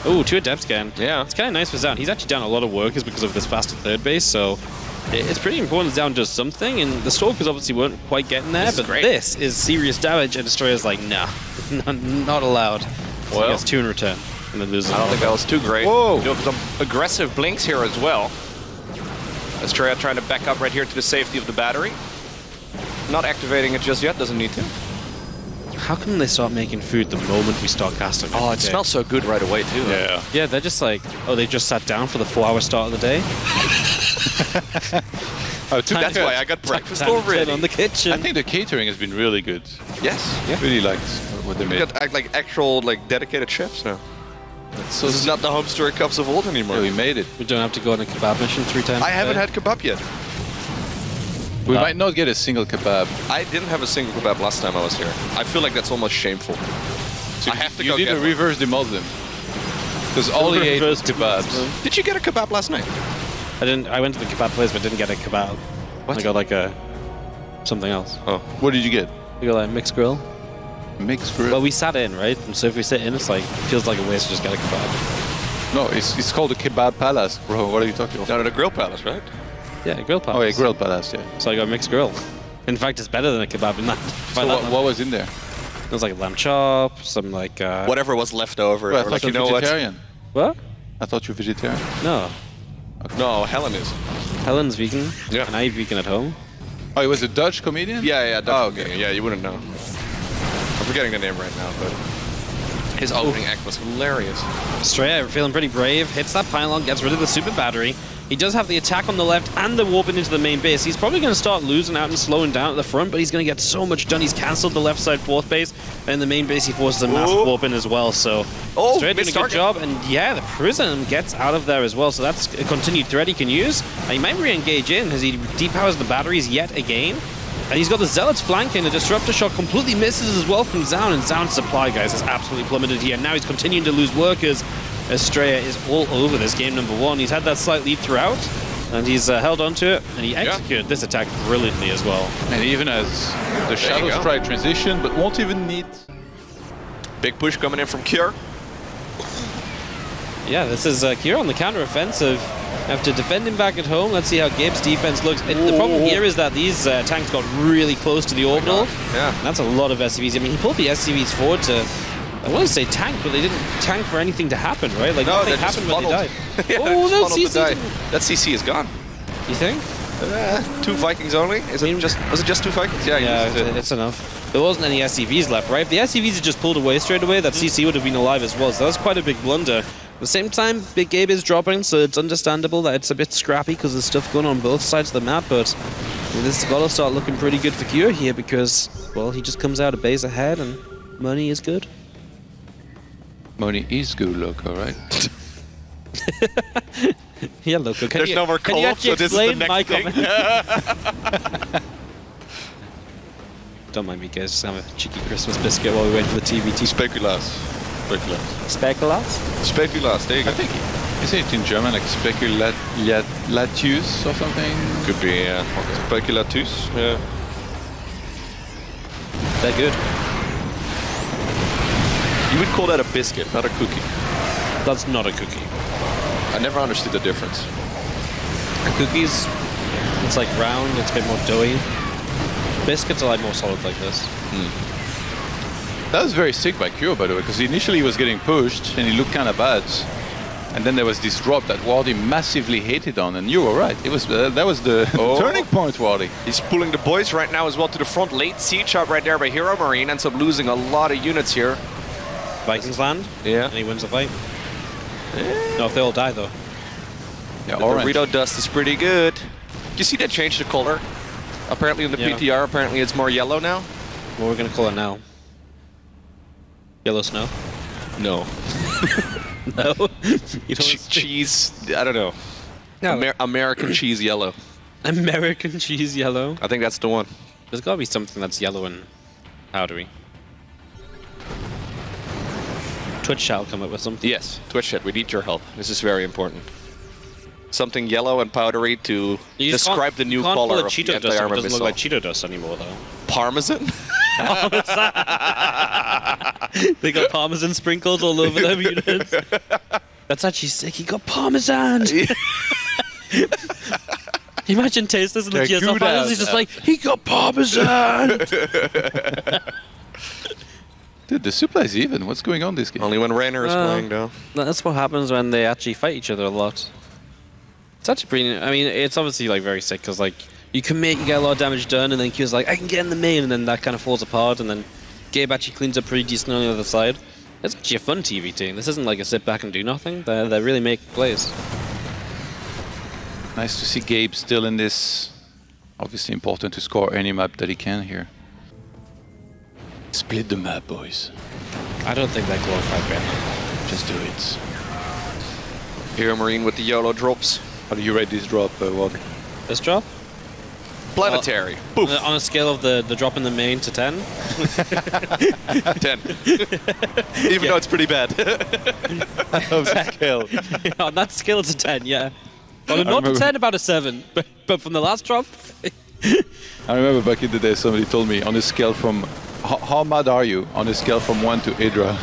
Oh, 2 Adept scan. Yeah. It's kind of nice for ZouN. He's actually down a lot of workers because of this faster third base, so it's pretty important ZouN does something, and the Stalkers obviously weren't quite getting there, but this is serious damage, and Astrea's like, nah, not allowed. So well, he gets 2 in return, and then loses. I don't think that was too great. Whoa! Doing some aggressive blinks here as well. Astrea trying to back up right here to the safety of the battery. Not activating it just yet, doesn't need to. How can they start making food the moment we start casting? Oh, it smells so good right away too. Yeah. Yeah, they're just like, oh, they just sat down for the 4-hour start of the day. Oh, That's why I got breakfast Time to already. turn on the kitchen. I think the catering has been really good. Yes. Yeah. Really liked what they We made. got like actual like dedicated chefs now. So This is not the Homestory Cups of old anymore. we made it. We don't have to go on a kebab mission 3 times. I haven't had kebab yet. We might not get a single kebab. I didn't have a single kebab last time I was here. I feel like that's almost shameful. So I have to you go did get a one. reverse the Muslim. Because all he ate was kebabs. Did you get a kebab last night? I didn't. I went to the kebab place, but didn't get a kebab. What? I got like a something else. Oh. What did you get? I got like a mixed grill. Mixed grill? Well, we sat in, right? And so if we sit in, it's like feels like a waste to just get a kebab. No, it's called a kebab palace, bro. What are you talking about? No, the grill palace, right? Yeah, a grill palace. Oh, yeah, grill palace, yeah. So I got a mixed grill. In fact, it's better than a kebab in that. So what was in there? It was like lamb chop, some like. Whatever was left over. Well, I or thought like, you you were know what? vegetarian. What? I thought you were vegetarian. No. No, Helen is. Helen's vegan. Yeah. And I eat vegan at home. Oh, he was a Dutch comedian? Yeah, Oh, definitely. Yeah, you wouldn't know. I'm forgetting the name right now, but his opening act was hilarious. Astrea feeling pretty brave, hits that pylon, gets rid of the super battery. He does have the attack on the left and the warping into the main base. He's probably going to start losing out and slowing down at the front, but he's going to get so much done. He's cancelled the left side 4th base, and in the main base he forces a massive warp-in as well. So Astrea doing a good job, and yeah, the Prism gets out of there as well. So that's a continued threat he can use. And he might re-engage in as he depowers the batteries yet again. And he's got the Zealots flanking. The Disruptor shot completely misses as well from ZouN, and ZouN's supply, guys, is absolutely plummeted here. Now he's continuing to lose workers. Astrea is all over this game number 1. He's had that slight lead throughout, and he's held on to it, and he executed this attack brilliantly as well. And even as the Shadow Strike transition, but won't even need... Big push coming in from Cure. Yeah, this is Kira on the counter-offensive. Have to defend him back at home. Let's see how Gabe's defense looks. The problem here is that these tanks got really close to the orbital. Yeah. And that's a lot of SCVs. I mean, he pulled the SCVs forward to, I want to say tank, but they didn't tank for anything to happen, right? Like, No, nothing they just happened when they died. Yeah, Oh, they that just funneled to CC. die. That CC is gone. You think? 2 Vikings only? Was it just 2 Vikings? Yeah, Yeah, it's enough. There wasn't any SCVs left, right? If the SCVs had just pulled away straight away, that CC would have been alive as well. So that was quite a big blunder. At the same time, Big Gabe is dropping, so it's understandable that it's a bit scrappy because there's stuff going on both sides of the map, but this has got to start looking pretty good for Cure here because, well, he just comes out a base ahead and money is good. Money is good, Loco, right? Yeah, Loco, can There's you, no more can you co-op, actually so this is the explain next my thing. comment? Don't mind me, guys, just have a cheeky Christmas biscuit while we wait for the TVT. Speculas. Speculas? Speculas, there you go. I think, is it in German, like speculatus or something? Could be, yeah. Speculatus, yeah. They're good. You would call that a biscuit, not a cookie. That's not a cookie. I never understood the difference. A cookie's, it's like round, it's a bit more doughy. Biscuits are like more solid like this. That was very sick by Cure, by the way, because initially he was getting pushed and he looked kind of bad. And then there was this drop that Wardy massively hated on, and you were right. It was that was the turning point, Wardy. He's pulling the boys right now as well to the front. Late siege up right there by Heromarine. Ends up losing a lot of units here. Vikings land, Yeah. and he wins the fight. No, if they all die though. Yeah, The orange. Dorito dust is pretty good. You see that change the color? Apparently in the PTR, apparently it's more yellow now. What are we gonna call it now? Yellow snow? No. No. You don't Cheese, I don't know. No. American cheese yellow. American cheese yellow. I think that's the one. There's gotta be something that's yellow and powdery. Twitch shall come up with something. Yes, Twitch chat, we need your help. This is very important. Something yellow and powdery to describe the new color of the Cheeto dust. It anti-armor doesn't missile. look like Cheeto dust anymore, though. Parmesan? They got parmesan sprinkles all over their units. That's actually sick. He got parmesan. Imagine Tasteless in the GSL finals. He's just like, he got parmesan. Dude, the supply's even. What's going on this game? Only when Rainer is playing, though. That's what happens when they actually fight each other a lot. It's actually pretty. I mean, it's obviously like very sick because like you commit, you get a lot of damage done, and then Q's like, I can get in the main, and then that kind of falls apart, and then Gabe actually cleans up pretty decent on the other side. It's actually a fun TV team. This isn't like a sit back and do nothing. They really make plays. Nice to see Gabe still in this. Obviously important to score any map that he can here. Split the map, boys. I don't think that glorified Ben. Just do it. Heromarine with the YOLO drops. How do you rate this drop, Wog? This drop? Planetary. On a scale of the drop in the main to 10? 10. Even though it's pretty bad. Scale. On that scale, it's a 10, yeah. On a not to 10, about a 7. But from the last drop... I remember back in the day somebody told me on a scale from... How mad are you? On a scale from 1 to Hydra.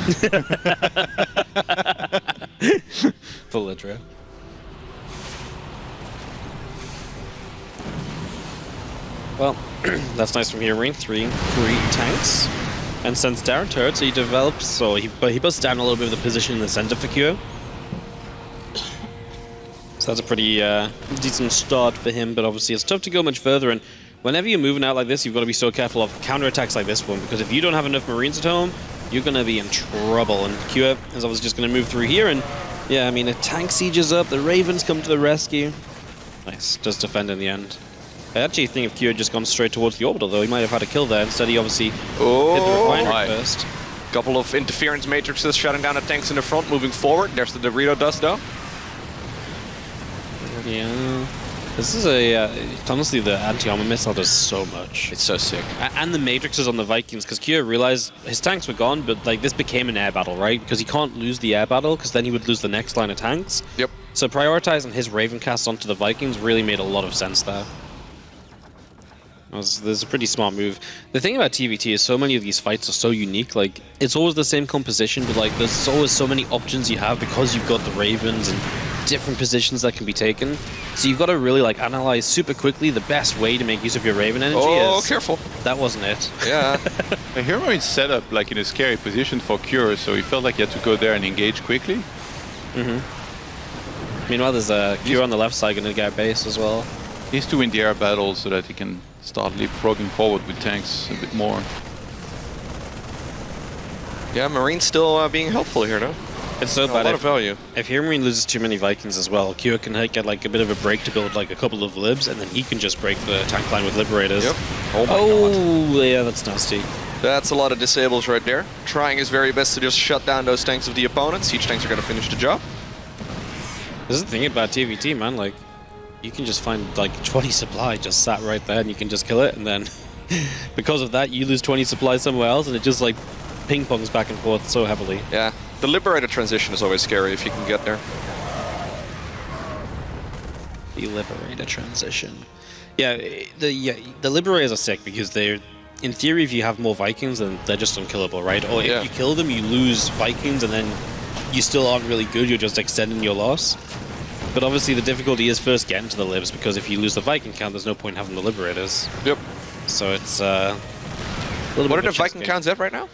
Full Hydra. Well, that's nice from Heromarine. 3 tanks. And sends down turrets, so he develops, so he puts down a little bit of the position in the center for Q. So that's a pretty decent start for him, but obviously it's tough to go much further, and whenever you're moving out like this, you've got to be so careful of counterattacks like this one, because if you don't have enough Marines at home, you're going to be in trouble, and Q is obviously just going to move through here, and yeah, I mean, a tank siege is up, the Ravens come to the rescue. Nice, does defend in the end. I actually think if Q had just gone straight towards the orbital, though, he might have had a kill there. Instead, he obviously hit the refinery first. Couple of interference matrices shutting down the tanks in the front, moving forward. There's the Dorito dust, though. Yeah. This is honestly, the anti-armor missile does so much. It's so sick. And the matrixes on the Vikings, because Kyo realized his tanks were gone, but like this became an air battle, right? Because he can't lose the air battle, because then he would lose the next line of tanks. Yep. So prioritizing his Raven cast onto the Vikings really made a lot of sense there. There's a pretty smart move. The thing about TVT is so many of these fights are so unique. Like, it's always the same composition, but like there's always so many options you have because you've got the Ravens and different positions that can be taken. So you've got to really like analyze super quickly the best way to make use of your Raven energy. Oh, careful. That wasn't it. Yeah. The Heromarine set up like in a scary position for Cure, so he felt like he had to go there and engage quickly. Meanwhile, there's a Cure on the left side going to get a base as well. He has to win the air battle so that he can start leapfrogging forward with tanks a bit more. Yeah, Marine's still being helpful here, no? It's so bad. A lot of value. If Heromarine loses too many Vikings as well, Kyo can get like a bit of a break to build like a couple of libs, and then he can just break the tank line with Liberators. Yep. Oh my god. Yeah, that's nasty. That's a lot of disables right there. Trying his very best to just shut down those tanks of the opponents. Siege tanks are going to finish the job. This is the thing about TVT, man. Like, you can just find like 20 supply just sat right there, and you can just kill it, and then because of that, you lose 20 supply somewhere else, and it just like ping-pongs back and forth so heavily. Yeah. The Liberator transition is always scary if you can get there. The Liberator transition. Yeah, the Liberators are sick because they're, in theory, if you have more Vikings, then they're just unkillable, right? Or if you kill them, you lose Vikings, and then you still aren't really good, you're just extending your loss. But obviously the difficulty is first getting to the Libs, because if you lose the Viking count, there's no point in having the Liberators. Yep. So it's a little What bit are the Viking counts at right now?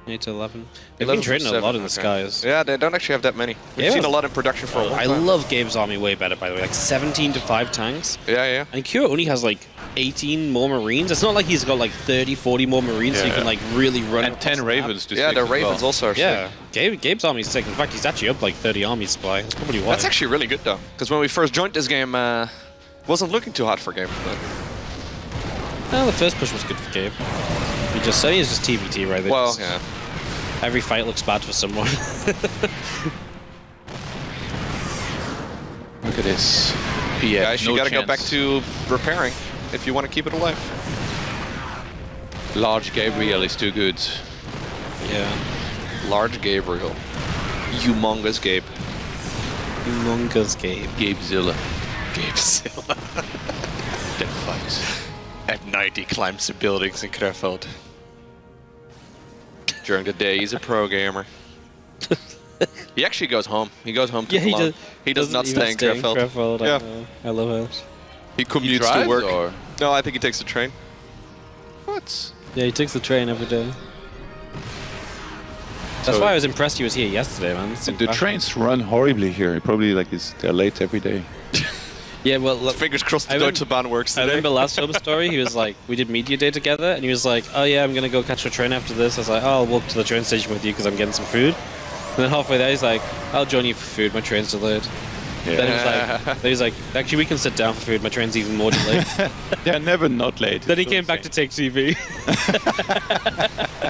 8 to 11. They've been trading a lot in the skies. Yeah, they don't actually have that many. We've seen a lot in production for a long time. I love Gabe's army way better, by the way. Like 17 to 5 tanks. Yeah. And Kyo only has like 18 more Marines. It's not like he's got like 30, 40 more Marines, so he can like really run. And 10 Ravens to the Ravens also are sick. Gabe's army's sick. In fact, he's actually up like 30 army supply. That's probably why. That's actually really good though, because when we first joined this game, wasn't looking too hot for Gabe. Well, the first push was good for Gabe. He just said he's just TVT, right? Well, yeah. Every fight looks bad for someone. Look at this. Yeah, guys, you gotta go back to repairing if you want to keep it alive. Large Gabriel is too good. Yeah. Large Gabriel. Humongous Gabe. Humongous Gabe. Gabezilla. Gabezilla. Dead fucks. At night he climbs the buildings in Krefeld. during the day. He's a pro gamer. He actually goes home. He goes home to Cologne. He does not stay in Krefeld. Yeah. I love it. He commutes drives, to work. or? No, I think he takes the train. What? Yeah, he takes the train every day. That's why I was impressed he was here yesterday, man. The trains run horribly here. Probably like they're late every day. Yeah, well, look, fingers crossed the Deutsche Bahn works today. I remember last Homestory, he was like, we did media day together, and he was like, oh yeah, I'm gonna go catch a train after this. I was like, oh, I'll walk to the train station with you because I'm getting some food. And then halfway there, he's like, I'll join you for food. My train's delayed. Yeah. Then he was like, actually, we can sit down for food. My train's even more delayed. They're never not late. Then he came back to take TV.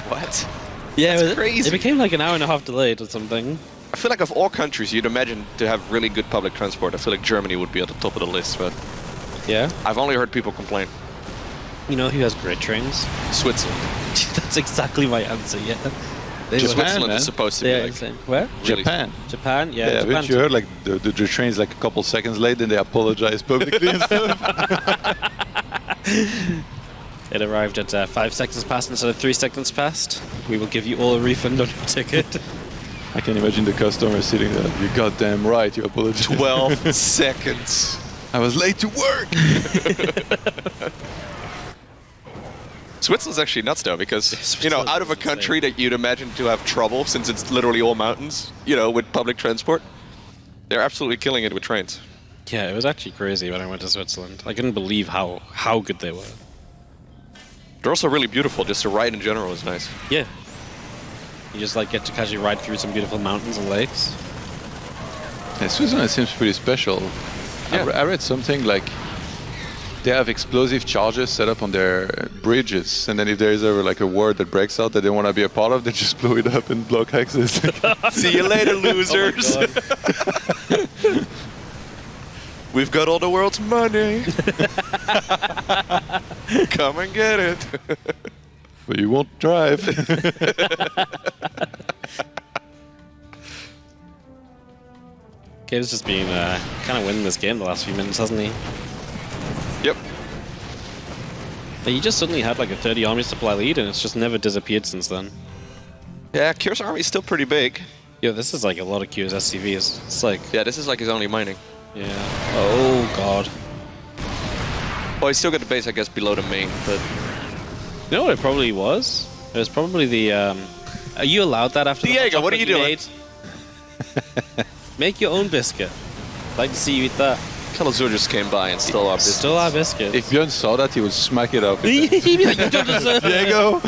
What? Yeah, That's crazy. It became like an hour and a half delayed or something. I feel like of all countries you'd imagine to have really good public transport, I feel like Germany would be at the top of the list, but Yeah? I've only heard people complain. You know who has great trains? Switzerland. That's exactly my answer, yeah. Switzerland man. is supposed to be Yeah, like... insane. Where? Really Japan. Japan? Yeah, Yeah, Japan. haven't you heard like the train's like a couple seconds late and they apologize publicly and stuff? It arrived at 5 seconds past instead of 3 seconds past. We will give you all a refund on your ticket. I can imagine the customer sitting there. You're goddamn right, you apologize. 12 seconds. I was late to work. Switzerland's actually nuts though, because, you know, out of a country that you'd imagine to have trouble, since it's literally all mountains, you know, with public transport, they're absolutely killing it with trains. Yeah, it was actually crazy when I went to Switzerland. I couldn't believe how good they were. They're also really beautiful, just to ride in general is nice. Yeah. You just like get to casually ride through some beautiful mountains and lakes. Yeah, Switzerland seems pretty special. Yeah. I read something like they have explosive charges set up on their bridges, and then if there is ever like a word that breaks out that they want to be a part of, they just blow it up and block access. See you later, losers. Oh We've got all the world's money. Come and get it. But you won't drive. Gabe's just been kind of winning this game the last few minutes, hasn't he? Yep. He just suddenly had like a 30 army supply lead, and it's just never disappeared since then. Yeah, Kyr's army is still pretty big. Yo, this is like a lot of Q's SCVs. It's like... Yeah, this is like his only mining. Yeah. Oh, God. Well, he's still got the base, I guess, below the main, but... You know what it probably was? It was probably the... Are you allowed that after Diego, the what are you doing? Make your own biscuit. I'd like to see you eat that. Kelazhur just came by and stole our biscuits. Still our biscuit. If ByuN saw that, he would smack it up. He'd be like, you don't deserve it. Diego!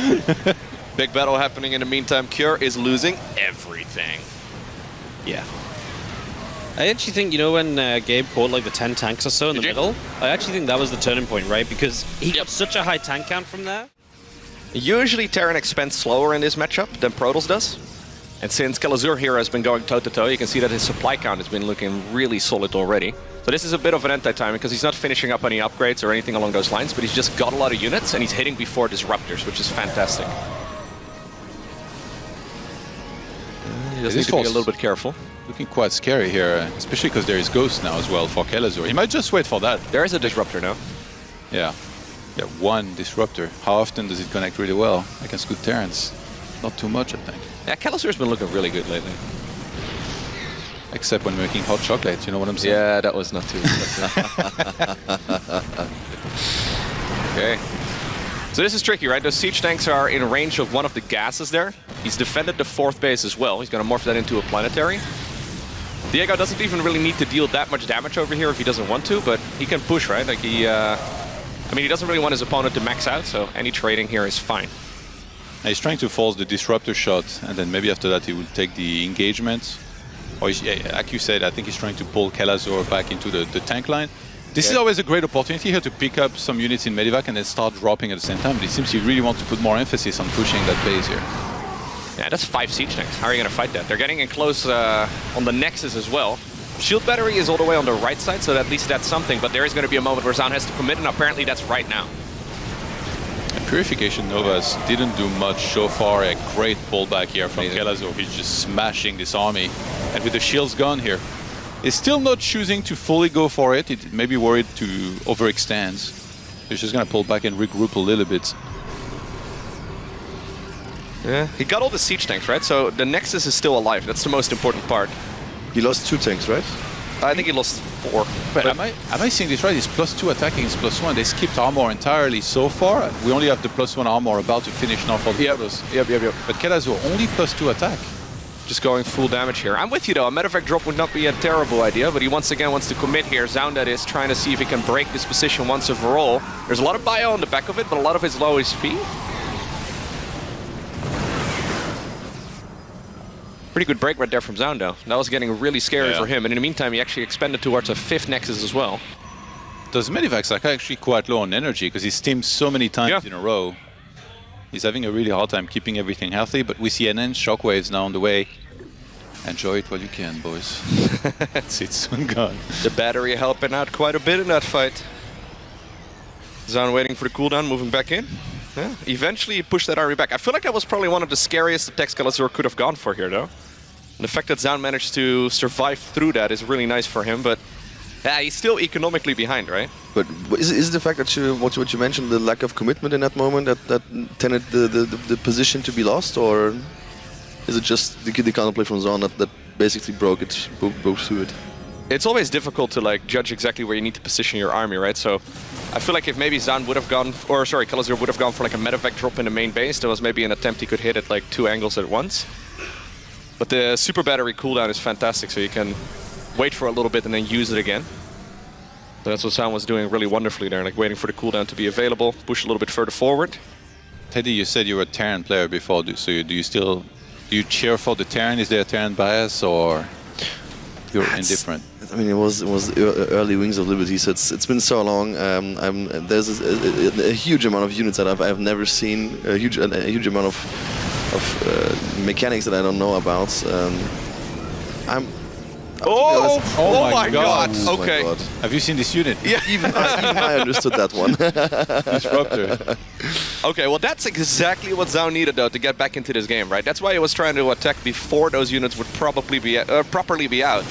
Big battle happening in the meantime. Kyr is losing everything. Yeah. I actually think, you know, when Gabe caught like the 10 tanks or so in the middle, I actually think that was the turning point, right? Because he got such a high tank count from there. Usually Terran expands slower in this matchup than Protoss does. And since Kelazhur here has been going toe-to-toe, you can see that his supply count has been looking really solid already. So this is a bit of an anti-timing because he's not finishing up any upgrades or anything along those lines, but he's just got a lot of units and he's hitting before disruptors, which is fantastic. He just needs to be a little bit careful. Looking quite scary here, especially because there is Ghost now as well for Kelazhur. He might just wait for that. There is a disruptor now. Yeah. Yeah, one disruptor. How often does it connect really well against good Terrans? Not too much, I think. Yeah, Kelazhur's been looking really good lately. Except when making hot chocolate, you know what I'm saying? Yeah, that was not too Okay. So this is tricky, right? Those siege tanks are in range of one of the gases there. He's defended the 4th base as well. He's going to morph that into a planetary. Diego doesn't even really need to deal that much damage over here if he doesn't want to, but he can push, right? Like he... I mean, he doesn't really want his opponent to max out, so any trading here is fine. He's trying to force the disruptor shot, and then maybe after that he will take the engagement. Or, like you said, I think he's trying to pull Kelazhur back into the tank line. This is always a great opportunity here to pick up some units in Medivac and then start dropping at the same time. But it seems he really wants to put more emphasis on pushing that base here. Yeah, that's 5 siege tanks. How are you going to fight that? They're getting in close on the Nexus as well. Shield battery is all the way on the right side, so at least that's something. But there is going to be a moment where ZouN has to commit, and apparently that's right now. Purification Novas didn't do much so far. A great pullback here from Kelazhur. He's just smashing this army. And with the shields gone here, he's still not choosing to fully go for it. It may be worried to overextend. He's just going to pull back and regroup a little bit. Yeah, he got all the siege tanks, right? So the Nexus is still alive. That's the most important part. He lost 2 tanks, right? I think he lost 4. But am I seeing this right? It's +2 attacking, it's +1. They skipped armor entirely so far. We only have the +1 armor about to finish now for the photos. Yep. But Kelazhur only +2 attack. Just going full damage here. I'm with you though. A medevac drop would not be a terrible idea, but he once again wants to commit here. ZouN, that is, trying to see if he can break this position once and for all. There's a lot of bio on the back of it, but a lot of it's low HP. Pretty good break right there from ZouN though. That was getting really scary for him, and in the meantime he actually expanded towards a 5th Nexus as well. Those medivacs are actually quite low on energy because he's teamed so many times in a row. He's having a really hard time keeping everything healthy, but we see NN shockwaves now on the way. Enjoy it while you can, boys. It's soon gone. The battery helping out quite a bit in that fight. ZouN waiting for the cooldown, moving back in. Yeah, eventually he pushed that army back. I feel like that was probably one of the scariest attacks Kelazhur could have gone for here, though. And the fact that ZouN managed to survive through that is really nice for him, but yeah, he's still economically behind, right? But is it the fact that what you mentioned, the lack of commitment in that moment, that tended the position to be lost, or is it just the counterplay from ZouN that basically broke through it? It's always difficult to like judge exactly where you need to position your army, right? So I feel like if maybe ZouN would have gone, or sorry, Kelazhur would have gone for like a medevac drop in the main base, there was maybe an attempt he could hit at like 2 angles at once. But the super battery cooldown is fantastic, so you can wait for a little bit and then use it again. So that's what ZouN was doing really wonderfully there, like waiting for the cooldown to be available, push a little bit further forward. Teddy, you said you were a Terran player before, so do you cheer for the Terran? Is there a Terran bias, or you're indifferent? I mean, it was early Wings of Liberty, so it's been so long. There's a huge amount of units that I've never seen, a huge amount of mechanics that I don't know about. Oh my god! Okay. God. Have you seen this unit? Yeah, Even I understood that one. Disruptor. Okay, well that's exactly what ZouN needed though to get back into this game, right? That's why he was trying to attack before those units would probably be properly be out.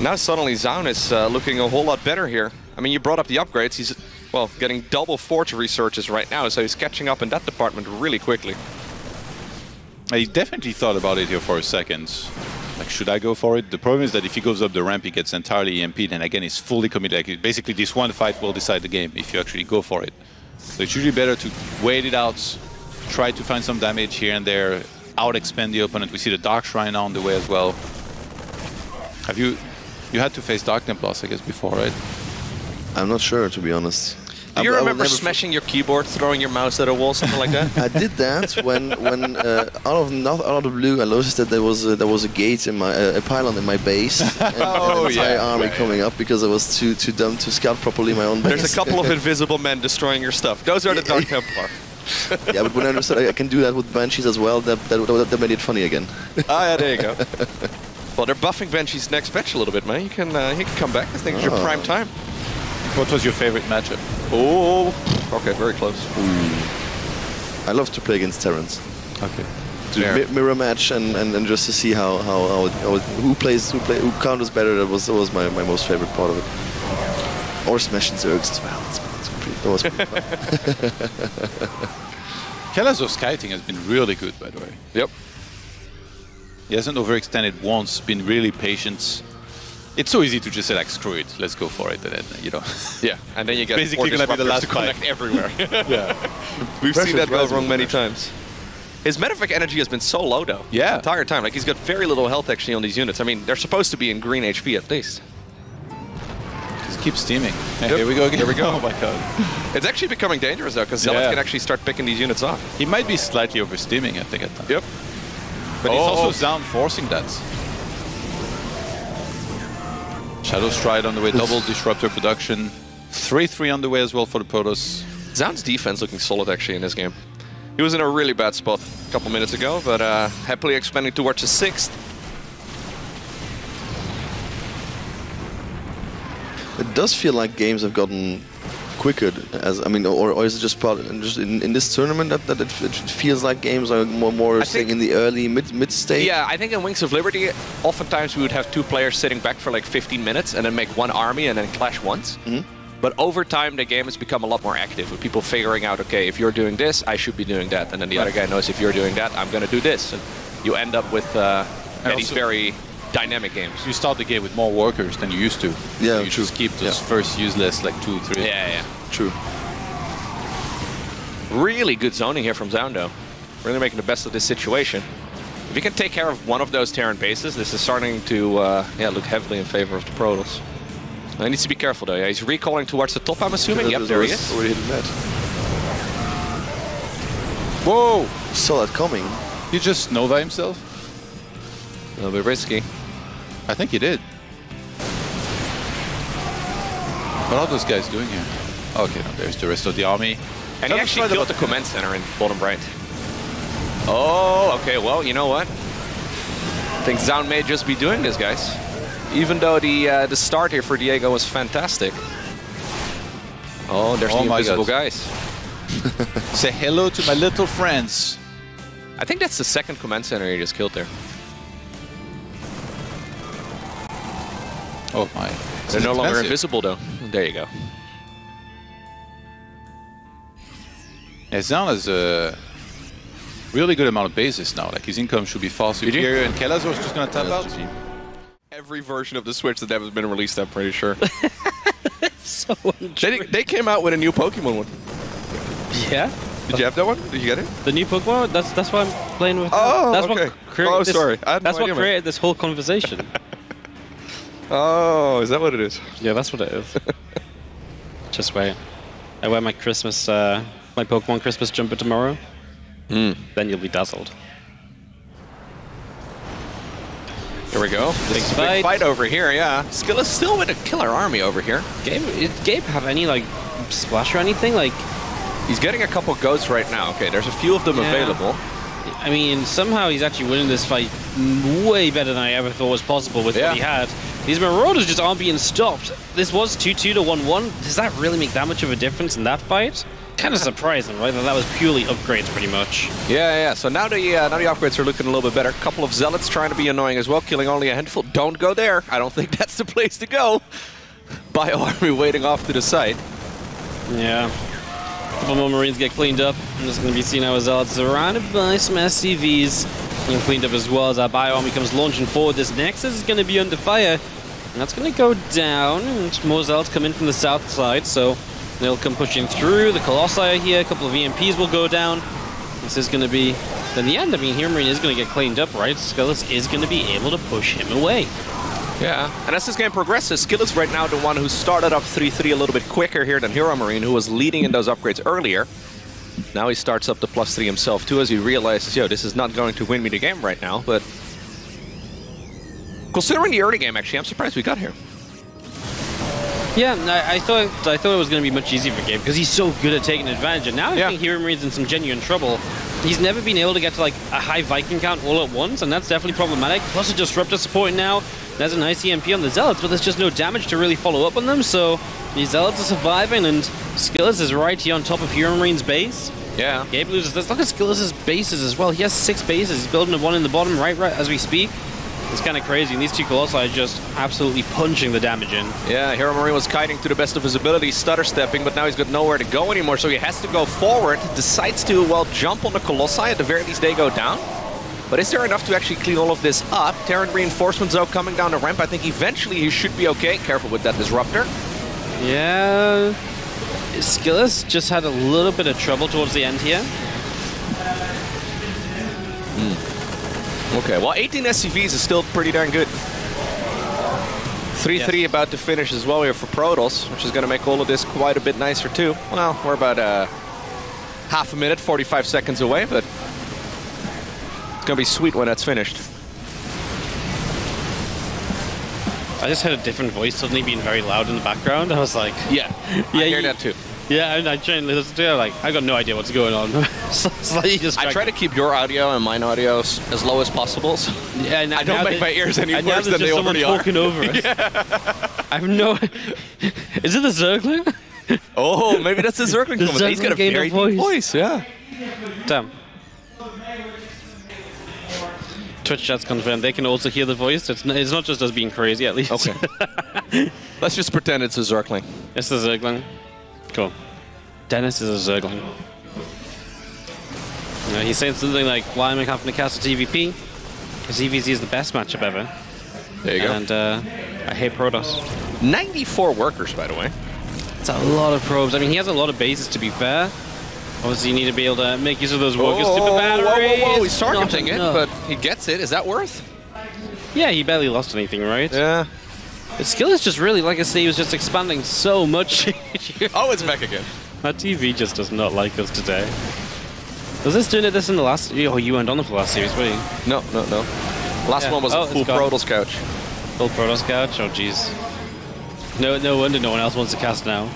Now suddenly ZouN is looking a whole lot better here. I mean, you brought up the upgrades. He's, well, getting double forge researches right now, so he's catching up in that department really quickly. He definitely thought about it here for a second. Like, should I go for it? The problem is that if he goes up the ramp, he gets entirely EMP'd, and again, he's fully committed. Like, basically, this one fight will decide the game if you actually go for it. So it's usually better to wait it out, try to find some damage here and there, out-expand the opponent. We see the Dark Shrine on the way as well. Have you had to face Dark Templars, I guess, before, right? I'm not sure, to be honest. Do you remember smashing your keyboard, throwing your mouse at a wall, something like that? I did that when out of the blue I noticed that there was a gate in my a pylon in my base, and an entire army coming up because I was too dumb to scout properly my own base. There's a couple of invisible men destroying your stuff. Those are the Dark Templar. Yeah, but when I understood I can do that with Banshees as well, that made it funny again. Ah, yeah, there you go. Well, they're buffing Banshees next patch a little bit, man. He can come back. I think it's your prime time. What was your favorite matchup? Oh, okay, very close. I love to play against Terrans. Okay. Mirror match and just to see who counters better. That was my most favorite part of it. Or smashing Zergs as well. That was pretty fun. Kelazhur's kiting has been really good, by the way. Yep. He hasn't overextended once, been really patient. It's so easy to just say, like, screw it, let's go for it, and then, you know. Yeah, and then you get basically gonna be the last to connect everywhere. Yeah. We've seen that go wrong many times. His medevac energy has been so low, though. Yeah. The entire time. Like, he's got very little health, actually, on these units. I mean, they're supposed to be in green HP, at least. Just keep steaming. Yep. Here we go again. Here we go. Oh, my God. It's actually becoming dangerous, though, because Zealots can actually start picking these units off. He might be slightly oversteaming, I think, at times. Yep. But he's also ZouN forcing that. Shadow Stride on the way, double Disruptor production. 3-3 on the way as well for the Protoss. ZouN's defense looking solid, actually, in this game. He was in a really bad spot a couple minutes ago, but happily expanding towards a 6th. It does feel like games have gotten quicker, or is it just in this tournament that it feels like games are more staying in the early mid stage? Yeah, I think in Wings of Liberty, oftentimes we would have 2 players sitting back for like 15 minutes and then make one army and then clash once. But over time, the game has become a lot more active with people figuring out, okay, if you're doing this, I should be doing that. And then the other guy knows if you're doing that, I'm going to do this. And you end up with these very dynamic games. You start the game with more workers than you used to. Yeah, so you just keep those first useless, like 2, 3. Yeah. True. Really good zoning here from ZouN, though. Really making the best of this situation. If you can take care of one of those Terran bases, this is starting to look heavily in favor of the Protoss. He needs to be careful, though. Yeah, he's recalling towards the top, I'm assuming. Yep, there he is. Already hit the net. Whoa! Saw that coming. He just Nova himself? A little bit risky. I think he did. What are those guys doing here? Okay, no, there's the rest of the army. And he actually killed the command center in bottom right. Oh, okay, well, you know what? I think ZouN may just be doing this, guys. Even though the start here for Diego was fantastic. Oh, there's the invisible guys. Say hello to my little friends. I think that's the second command center he just killed there. Oh my. They're no longer invisible, though. There you go. Yeah, ZouN has a really good amount of bases now. Like his income should be far superior, and Kelazhur is just going to tap out. Every version of the Switch that ever been released, I'm pretty sure. So they came out with a new Pokemon one. Yeah. Did you have that one? Did you get it? The new Pokemon? That's why I'm playing with. Oh, that's okay. What created this, sorry. That's what created this whole conversation. Oh, is that what it is? Yeah, that's what it is. Just wait. I wear my Christmas, my Pokemon Christmas jumper tomorrow. Then you'll be dazzled. Here we go. Big fight over here, yeah. Skillous still with a killer army over here. Did Gabe have any, like, splash or anything? Like, he's getting a couple ghosts right now. Okay, there's a few of them available. I mean, somehow he's actually winning this fight way better than I ever thought was possible with what he had. These Marauders just aren't being stopped. This was 2-2 to 1-1. Does that really make that much of a difference in that fight? Kind of surprising, right? That was purely upgrades, pretty much. Yeah. So now the upgrades are looking a little bit better. A couple of Zealots trying to be annoying as well, killing only a handful. Don't go there. I don't think that's the place to go. ByuN army waiting off to the side. Yeah. A couple more Marines get cleaned up. I'm just going to be seeing our Zealots surrounded by some SCVs. And cleaned up as well as our ByuN army comes launching forward. This Nexus is going to be under fire. And that's going to go down. And more Zealots come in from the south side, so they'll come pushing through. The Colossi are here. A couple of EMPs will go down. This is going to be... In the end, I mean, Heromarine is going to get cleaned up, right? Skillous is going to be able to push him away. Yeah, and as this game progresses, Skillous right now the one who started up 3-3 a little bit quicker here than Heromarine, who was leading in those upgrades earlier. Now he starts up the +3 himself too, as he realizes, yo, this is not going to win me the game right now, but... Considering the early game, actually, I'm surprised we got here. Yeah, I thought it was going to be much easier for Gabe because he's so good at taking advantage. And now I think Heromarines in some genuine trouble. He's never been able to get to like a high Viking count all at once, and that's definitely problematic. Plus a Disruptor supporting now. There's a nice EMP on the Zealots, but there's just no damage to really follow up on them. So these Zealots are surviving, and Skillous is right here on top of Heromarines' base. Yeah. Gabe loses this. Look at Skillous' bases as well. He has 6 bases. He's building one in the bottom right as we speak. It's kind of crazy, and these two Colossi are just absolutely punching the damage in. Yeah, Heromarine was kiting to the best of his ability, stutter stepping, but now he's got nowhere to go anymore, so he has to go forward, decides to, well, jump on the Colossi, at the very least they go down. But is there enough to actually clean all of this up? Terran reinforcements, though, coming down the ramp. I think eventually he should be okay. Careful with that Disruptor. Yeah, Skillous just had a little bit of trouble towards the end here. Okay, well, 18 SCVs is still pretty darn good. 3-3 about to finish as well here for Protoss, which is going to make all of this quite a bit nicer too. Well, we're about half a minute, 45 seconds away, but it's going to be sweet when that's finished. I just heard a different voice suddenly being very loud in the background. I was like... Yeah, I hear that too. Yeah, I try and listen to it, like, I got no idea what's going on. Slightly distracted. I try to keep your audio and mine audio as low as possible. So yeah, I don't make my ears any worse than they already are. Talking over us. I have no... Is it the Zergling? Oh, maybe that's the Zergling. He's got a very deep voice, yeah. Damn. Twitch chat's confirmed. They can also hear the voice. It's not just us being crazy, at least. Okay. Let's just pretend it's a Zergling. It's a Zergling. Cool. Dennis is a Zergling. He's saying something like, why am I having to cast a TVP? Because EVZ is the best matchup ever. There you go. And I hate Protoss. 94 workers, by the way. It's a lot of probes. I mean, he has a lot of bases, to be fair. Obviously, you need to be able to make use of those workers. Super batteries. Whoa, he's targeting it, but he gets it. Is that worth? Yeah, he barely lost anything, right? Yeah. The skill is just really, like I say, he was just expanding so much. Oh, it's back again. My TV just does not like us today. Was this doing this in the last? Oh, you weren't on the last series, were you? No. Last one was a full Protoss couch. Full Protoss couch? Oh, jeez. No wonder no one else wants to cast now.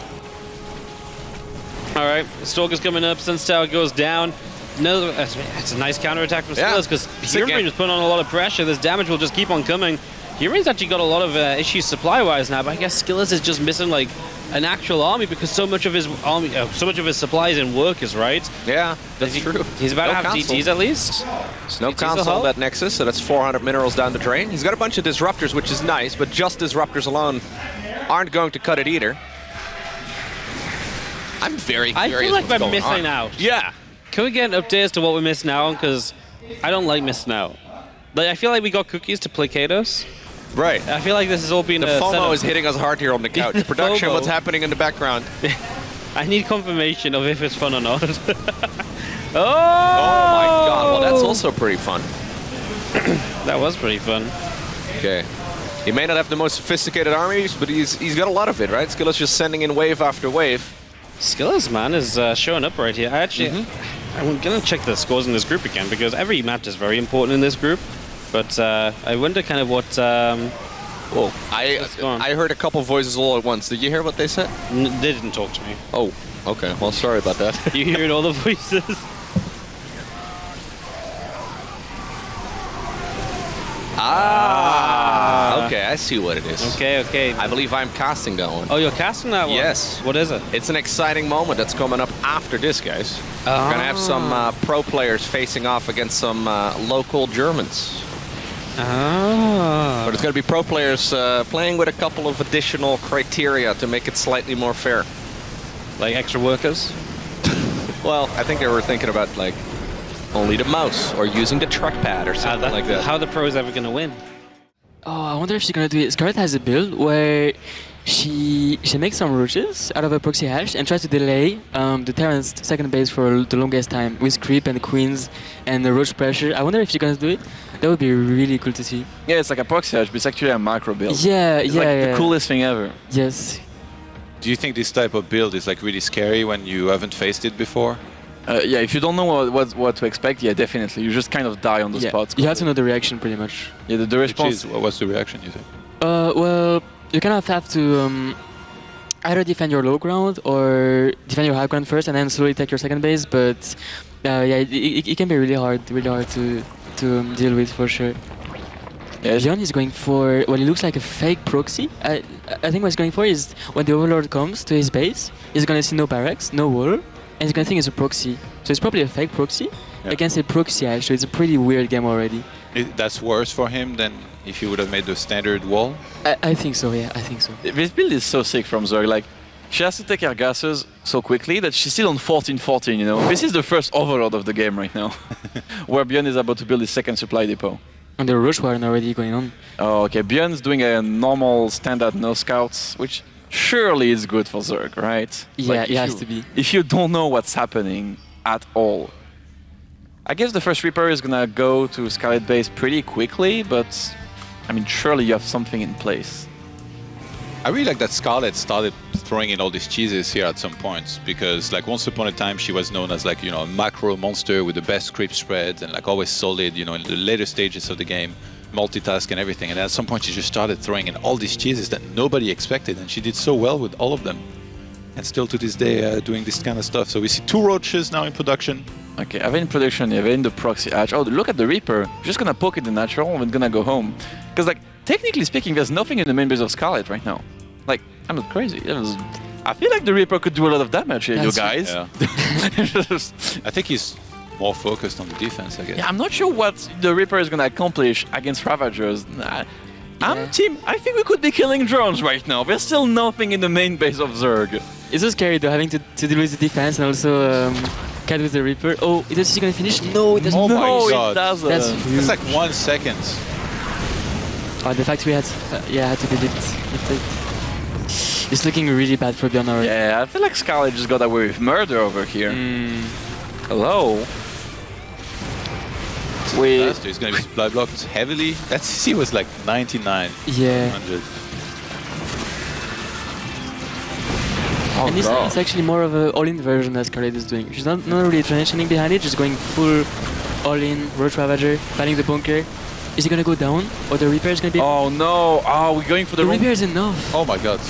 All right, Stalker's coming up. Sun's Tower goes down. No, it's a nice counterattack from Skillous because Heromarine is putting on a lot of pressure. This damage will just keep on coming. Heromarine actually got a lot of issues supply-wise now, but I guess Skillous is just missing like an actual army because so much of his army, so much of his supplies in workers, right? Yeah, that's true. He's about to have DTs at least. No console on that Nexus, so that's 400 minerals down the drain. He's got a bunch of disruptors, which is nice, but just disruptors alone aren't going to cut it either. I'm very curious. I feel like we're missing out. Yeah. Can we get an update as to what we're missing out on? Because I don't like missing out. Like, I feel like we got cookies to placate us. Right. I feel like this is all being the FOMO is hitting us hard here on the couch. Production, what's happening in the background? I need confirmation of if it's fun or not. Oh my god, well that's also pretty fun. That was pretty fun. Okay. He may not have the most sophisticated armies, but he's got a lot of it, right? Skillous just sending in wave after wave. Skillous, man, is showing up right here. I actually, I'm going to check the scores in this group again because every match is very important in this group. But I wonder kind of what... Well, I heard a couple voices all at once. Did you hear what they said? They didn't talk to me. Oh, okay. Well, sorry about that. You heard all the voices? Okay, I see what it is. Okay. I believe I'm casting that one. Oh, you're casting that one? Yes. What is it? It's an exciting moment that's coming up after this, guys. We're going to have some pro players facing off against some local Germans. But it's going to be pro players playing with a couple of additional criteria to make it slightly more fair. Like extra workers? Well, I think they were thinking about like only the mouse or using the trackpad or something like that. How the pro is ever going to win? Oh, I wonder if she's going to do it. Scarlett has a build where she makes some roaches out of a proxy hash and tries to delay the Terran's second base for the longest time with creep and queens and the roach pressure. I wonder if she's going to do it. That would be really cool to see. Yeah, it's like a proxy hash, but it's actually a macro build. Yeah, it's like the coolest thing ever. Yes. Do you think this type of build is like really scary when you haven't faced it before? Yeah, if you don't know what to expect, yeah, definitely. You just kind of die on the spot. You have to know the reaction pretty much. Yeah, the response. What's the reaction, you think? Well, you kind of have to either defend your low ground or defend your high ground first and then slowly take your second base, but yeah, it can be really hard to deal with for sure. Yeah, ByuN is going for what it looks like a fake proxy. I think what he's going for is when the Overlord comes to his base, he's going to see no barracks, no wall, and he's going to think it's a proxy. So it's probably a fake proxy against a proxy hash, so it's a pretty weird game already. That's worse for him than if he would have made the standard wall? I think so, yeah, I think so. This build is so sick from Zerg. Like, she has to take her gases so quickly that she's still on 14-14, you know. This is the first Overlord of the game right now, where ByuN is about to build his second supply depot. And the rush warren already going on. Oh, okay. ByuN's doing a normal standard no scouts, which surely is good for Zerg, right? Yeah, like it has to be. If you don't know what's happening at all. I guess the first Reaper is gonna go to Scarlett base pretty quickly, but I mean, surely you have something in place. I really like that Scarlett started throwing in all these cheeses here at some points, because like once upon a time she was known as like, you know, a macro monster with the best creep spreads and like always solid, you know, in the later stages of the game, multitask and everything. And at some point she just started throwing in all these cheeses that nobody expected, and she did so well with all of them. And still to this day doing this kind of stuff. So we see 2 roaches now in production. Okay, I've in production, I've in the proxy hatch. Oh, look at the Reaper. We're just gonna poke it the natural and gonna go home. Because like, technically speaking, there's nothing in the main base of Scarlett right now. Like, I'm not crazy. I feel like the Reaper could do a lot of damage here, you guys. Yeah. I think he's more focused on the defense, I guess. Yeah, I'm not sure what the Reaper is going to accomplish against Ravagers. I think we could be killing drones right now. There's still nothing in the main base of Zerg. It's so scary though, having to deal with the defense and also cat with the Reaper. Oh, is he gonna finish? No, it doesn't. Oh my No, God. it doesn't. It's like 1 second. Oh, the fact we had, had to be bit. It's looking really bad for ByuN already. Yeah, I feel like Scarlett just got away with murder over here. Hello? He's going to be supply blocked heavily. That CC was like 99. Yeah. 100. And this is actually more of an all-in version that Scarlett is doing. She's not really transitioning behind it, just going full all-in, Roach Ravager, fighting the bunker. Is he gonna go down? Or the Reaper is gonna be... Oh no! Oh, we're going for the Reaper is enough. Oh my God.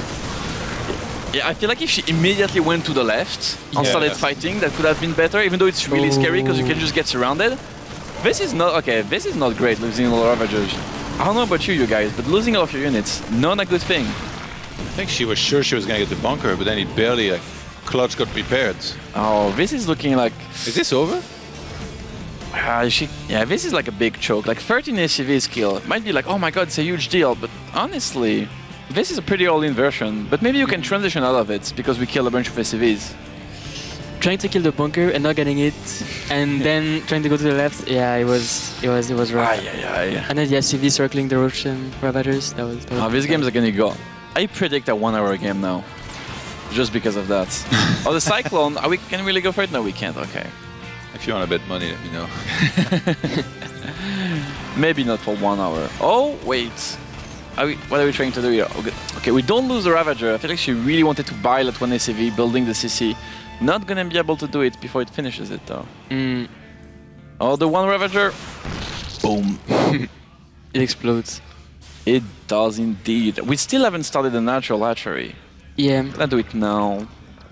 Yeah, I feel like if she immediately went to the left and started fighting, that could have been better, even though it's really scary because you can just get surrounded. This is not... Okay, this is not great, losing all Ravagers. I don't know about you guys, but losing all of your units, not a good thing. I think she was sure she was going to get the bunker, but then it barely, like, Clutch got prepared. Oh, this is looking like... Is this over? Yeah, this is like a big choke. Like 13 ACV skill. It might be like, oh my god, it's a huge deal, but honestly, this is a pretty all-in version. But maybe you can transition out of it because we killed a bunch of ACVs. Trying to kill the bunker and not getting it, and then trying to go to the left. Yeah, it was rough. And then the SCV circling the Roach and Ravagers. That was these games are gonna go. I predict a 1 hour game now, just because of that. Oh, the Cyclone. Can we really go for it? No, we can't. Okay. If you want to bet money, let me know. Maybe not for 1 hour. Oh, wait. What are we trying to do here? Okay, we don't lose the Ravager. I feel like she really wanted to buy at 1 ACV, building the CC. Not gonna be able to do it before it finishes it, though. Oh, the 1 Ravager. Boom. It explodes. It does indeed. We still haven't started the natural hatchery. Yeah. Let's do it now.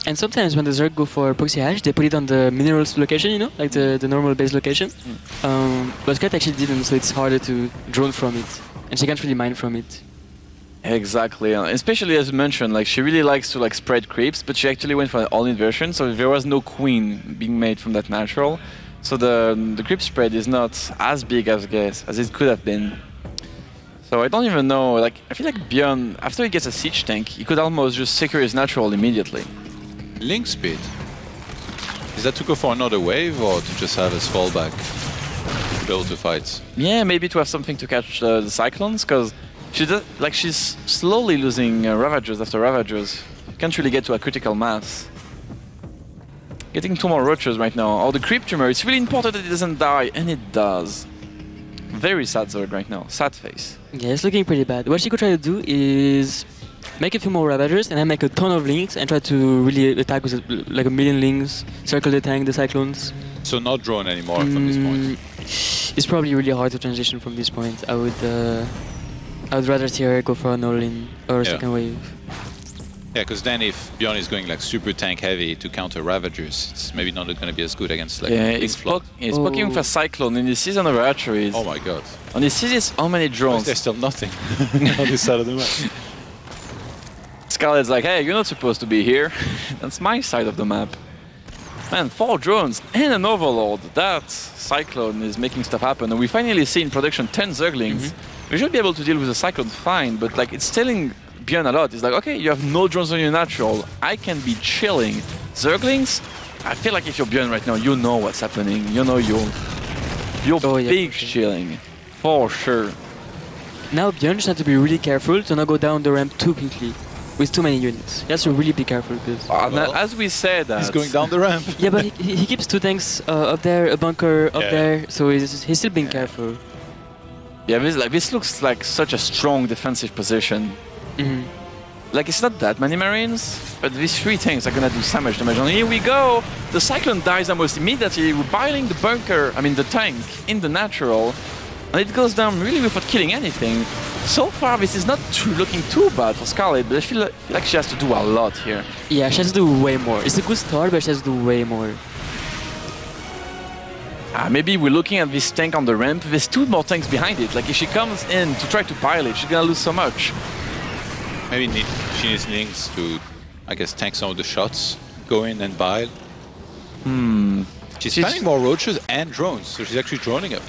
And sometimes when the Zerg go for proxy hash, they put it on the minerals location, you know, like the normal base location. But Kat actually didn't, so it's harder to drone from it. And she can't really mine from it. Exactly, especially as you mentioned, like she really likes to like spread creeps, but she actually went for an all-in version, so there was no queen being made from that natural. So the creep spread is not as big as it could have been. So I don't even know, like I feel like ByuN, after he gets a siege tank, he could almost just secure his natural immediately. Link speed. Is that to go for another wave or to just have his fallback to be able to fight? Yeah, maybe to have something to catch the Cyclones, because she's slowly losing Ravagers after Ravagers. Can't really get to a critical mass. Getting 2 more Roaches right now. Oh, the Creep Tumor, it's really important that it doesn't die, and it does. Very sad Zerg right now, sad face. Yeah, it's looking pretty bad. What she could try to do is make a few more Ravagers and then make a ton of links and try to really attack with like 1 million links, circle the tank, the Cyclones. So not drone anymore from this point? It's probably really hard to transition from this point. I would rather see her go for an all-in or a second wave. Yeah, because then if ByuN is going like super tank heavy to counter Ravagers, it's maybe not going to be as good against like he's poking for Cyclone and he sees another archeries. Oh my god. And he sees how many drones. There's still nothing on this side of the map. Scarlett's like, hey, you're not supposed to be here. That's my side of the map. Man, 4 drones and an Overlord. That Cyclone is making stuff happen. And we finally see in production 10 Zerglings. We should be able to deal with the Cyclone fine, but like it's telling ByuN a lot. It's like, okay, you have no drones on your natural. I can be chilling. Zerglings, I feel like if you're ByuN right now, you know what's happening. You know you're big chilling. For sure. Now ByuN just have to be really careful to not go down the ramp too quickly. With too many units. He has to really be careful because... as we said that... He's going down the ramp. Yeah, but he keeps 2 tanks up there, a bunker up there, so he's still being careful. Yeah, this looks like such a strong defensive position. Like, it's not that many Marines, but these 3 tanks are gonna do so much damage. And here we go! The Cyclone dies almost immediately, repiling the bunker, the tank, in the natural. And it goes down really without killing anything. So far, this is not looking too bad for Scarlett, but I feel like she has to do a lot here. Yeah, she has to do way more. It's a good start, but she has to do way more. Maybe we're looking at this tank on the ramp. There's 2 more tanks behind it. Like, if she comes in to try to pilot, she's gonna lose so much. Maybe she needs links to, I guess, tank some of the shots, go in and bile. She's planning more roaches and drones, so she's actually droning up.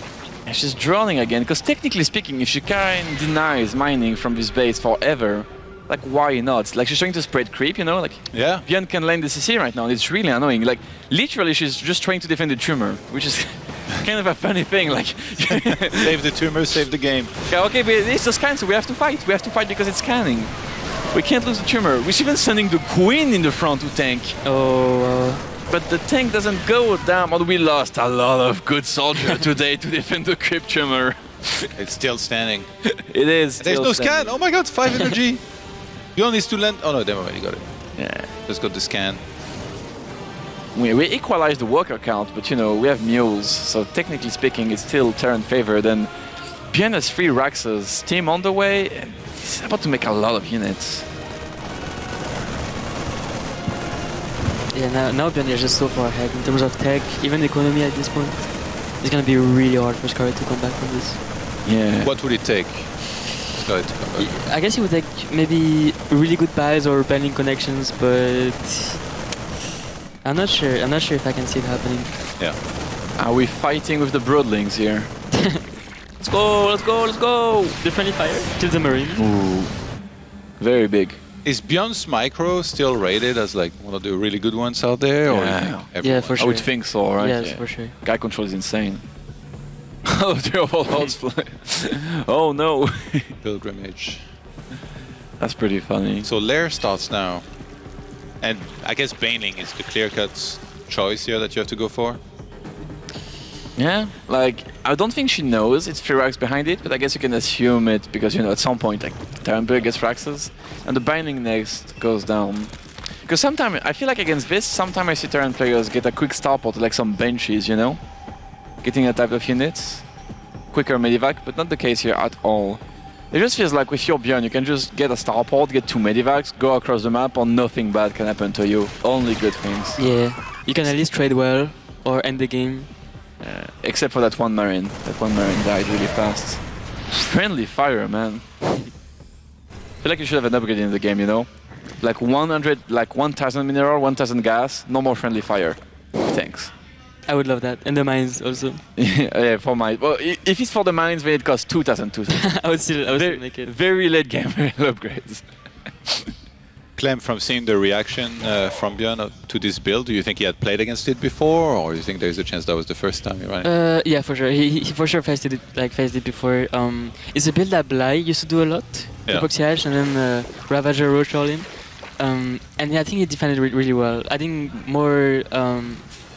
And she's droning again, because technically speaking, if she kind denies mining from this base forever, like why not? Like she's trying to spread creep, you know? Like Yeah. ByuN can lane the CC right now, and it's really annoying. Like literally, she's just trying to defend the tumor, which is kind of a funny thing. Like Save the tumor, save the game. yeah, okay, but it's a scan, so we have to fight. We have to fight because it's scanning. We can't lose the tumor. We're even sending the queen in the front to tank. Oh, But the tank doesn't go down. And we lost a lot of good soldiers today to defend the creep tumor. It's still standing. It is. There's still no standing. scan. Oh my god, 5 energy. ByuN needs to land. Oh no, damn, already got it. Yeah. Just got the scan. We equalized the worker count, but you know, we have mules, so technically speaking, it's still Terran favored. And ByuN has 3 Raxes, team on the way, and he's about to make a lot of units. yeah. Now ByuN is just so far ahead in terms of tech, even economy at this point. It's gonna be really hard for Scarlett to come back from this. Yeah. What would it take? Scarlett to come back. I guess it would take maybe really good buys or banding connections, but I'm not sure. I'm not sure if I can see it happening. Yeah. Are we fighting with the Broodlings here? Let's go, let's go, let's go! The friendly fire kills the Marine. Ooh. Very big. Is ByuN's micro still rated as like one of the really good ones out there? Or you Yeah. think Yeah, everyone- for I sure. would think so, right? Yes, for sure. Guy control is insane. Oh, the overlords fly. Oh no. Pilgrimage. That's pretty funny. So Lair starts now. And I guess Baneling is the clear-cut choice here that you have to go for. Yeah, like, I don't think she knows it's 3 racks behind it, but I guess you can assume it because, you know, at some point, like, Terranberg gets Raxes, and the binding next goes down. Because sometimes, I feel like against this, sometimes I see Terran players get a quick starport, like some benches, you know? Getting a type of units. Quicker medivac, but not the case here at all. It just feels like with your ByuN, you can just get a starport, get 2 medivacs, go across the map, and nothing bad can happen to you. Only good things. Yeah, you can at least trade well or end the game. Except for that one Marine. That one Marine died really fast. Friendly fire, man. I feel like you should have an upgrade in the game, you know? Like 100, like 1000 mineral, 1000 gas, no more friendly fire. Thanks. I would love that. And the mines also. Yeah, for mines. Well, if it's for the mines, then it costs 2000, 2000. I would still make it. Very late game upgrades. Clem, from seeing the reaction from ByuN to this build, do you think he had played against it before, or do you think there's a chance that was the first time he ran it? Yeah, for sure. He for sure faced it before. It's a build that Bly used to do a lot. Yeah. Proxy Ash and then Ravager Roach all in. And yeah, I think he defended really well. I think more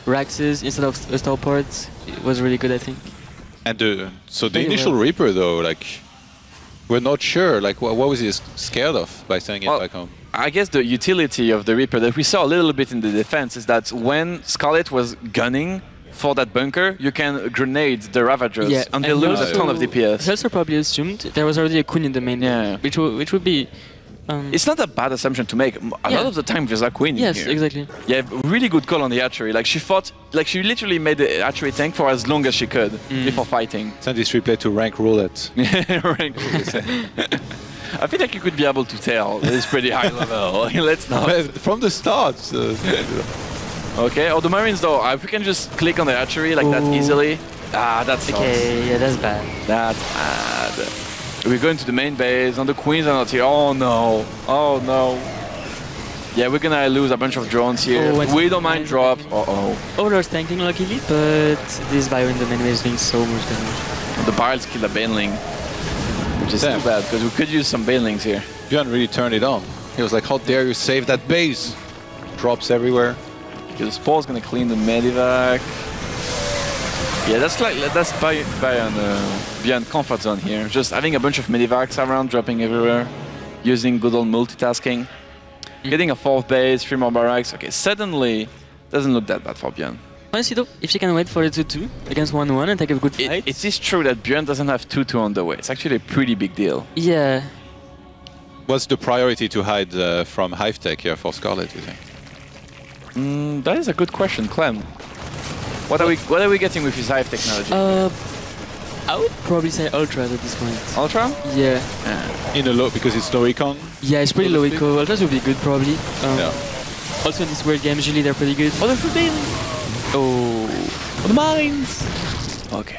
Raxes instead of Starports was really good, I think. And so the Very initial well. Reaper, though, like, we're not sure. Like, what was he scared of by sending it back home? I guess the utility of the Reaper that we saw a little bit in the defense is that when Scarlett was gunning for that bunker, you can grenade the Ravagers and they lose a ton of DPS. He also probably assumed there was already a queen in the main, Yeah. which would be. It's not a bad assumption to make. A lot of the time there's a queen in Yes, here. exactly. Yeah, really good call on the archery. Like she fought, like she literally made the archery tank for as long as she could before fighting. Send this replay to rank roulette. Rank I feel like you could be able to tell that it's pretty high level. Let's not. From the start. Okay, the Marines though, if we can just click on the archery like that easily. Ah, that's Okay, yeah, that's bad. That's bad. We're going to the main base, and the queens are not here. Oh no. Oh no. Yeah, we're gonna lose a bunch of drones here. Oh, We don't mind drop. Uh-oh. Overlord's tanking luckily, but this ByuN in the main base is doing so much damage. The Biles kill a Baneling. Which is too bad, because we could use some Banelings here. ByuN really turned it on. He was like, how dare you save that base? Drops everywhere. Okay, the Spore's gonna clean the Medivac. Yeah, that's ByuN comfort zone here. Just having a bunch of Medivacs around, dropping everywhere. Using good old multitasking. Getting a 4th base, 3 more barracks. Okay, suddenly, doesn't look that bad for ByuN. Honestly though, if she can wait for the 2-2 against 1-1 and take a good fight. It is true that ByuN doesn't have 2-2 on the way. It's actually a pretty big deal. Yeah. What's the priority to hide from Hive Tech here for Scarlett, you think? That is a good question, Clem. What are we getting with his Hive technology? I would probably say Ultras at this point. Ultra? Yeah. In a low, because it's no recon? Yeah, it's pretty low eco. Ultras would be good probably. Yeah. Also in this weird game, usually they're pretty good. Oh, the Baneling! Oh. The mines! Okay.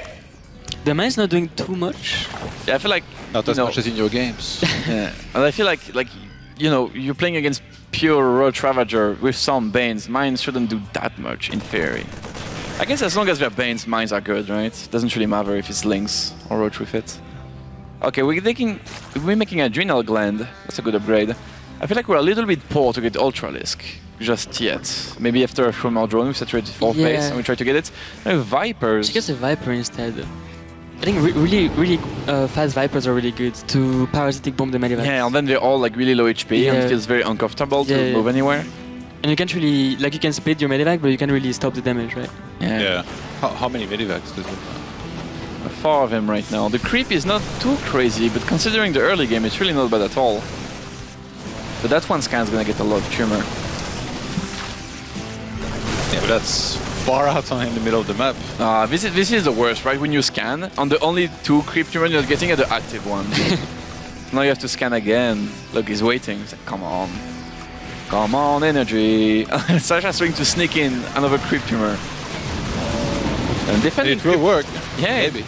The mine's not doing too much. Yeah, I feel like... Not as much as in your games. Yeah. And I feel like, you know, you're playing against pure Roach Ravager with some Banes. Mines shouldn't do that much, in theory. I guess as long as we have Banes, mines are good, right? Doesn't really matter if it's Lynx or Roach with it. Okay, we're making Adrenal Gland. That's a good upgrade. I feel like we're a little bit poor to get Ultralisk just yet. Maybe after a few more drone, we saturate 4th base and we try to get it. Now Vipers. She gets a Viper instead. I think really fast Vipers are really good to parasitic bomb the medevac. Yeah, and then they're all like really low HP and it feels very uncomfortable to move anywhere. And you can't really, like you can split your medevac, but you can't really stop the damage, right? Yeah. How many medevacs does it have? 4 of them right now. The creep is not too crazy, but considering the early game, it's really not bad at all. But that one scan's gonna get a lot of tumor. Yeah, but that's far out in the middle of the map. This is the worst, right? When you scan, on the only 2 creep tumor you're getting are the active ones. Now you have to scan again. Look, he's waiting. He's like, come on. Come on, energy. Sasha's trying to sneak in another creep tumor. And defending it will work. Yeah. Maybe.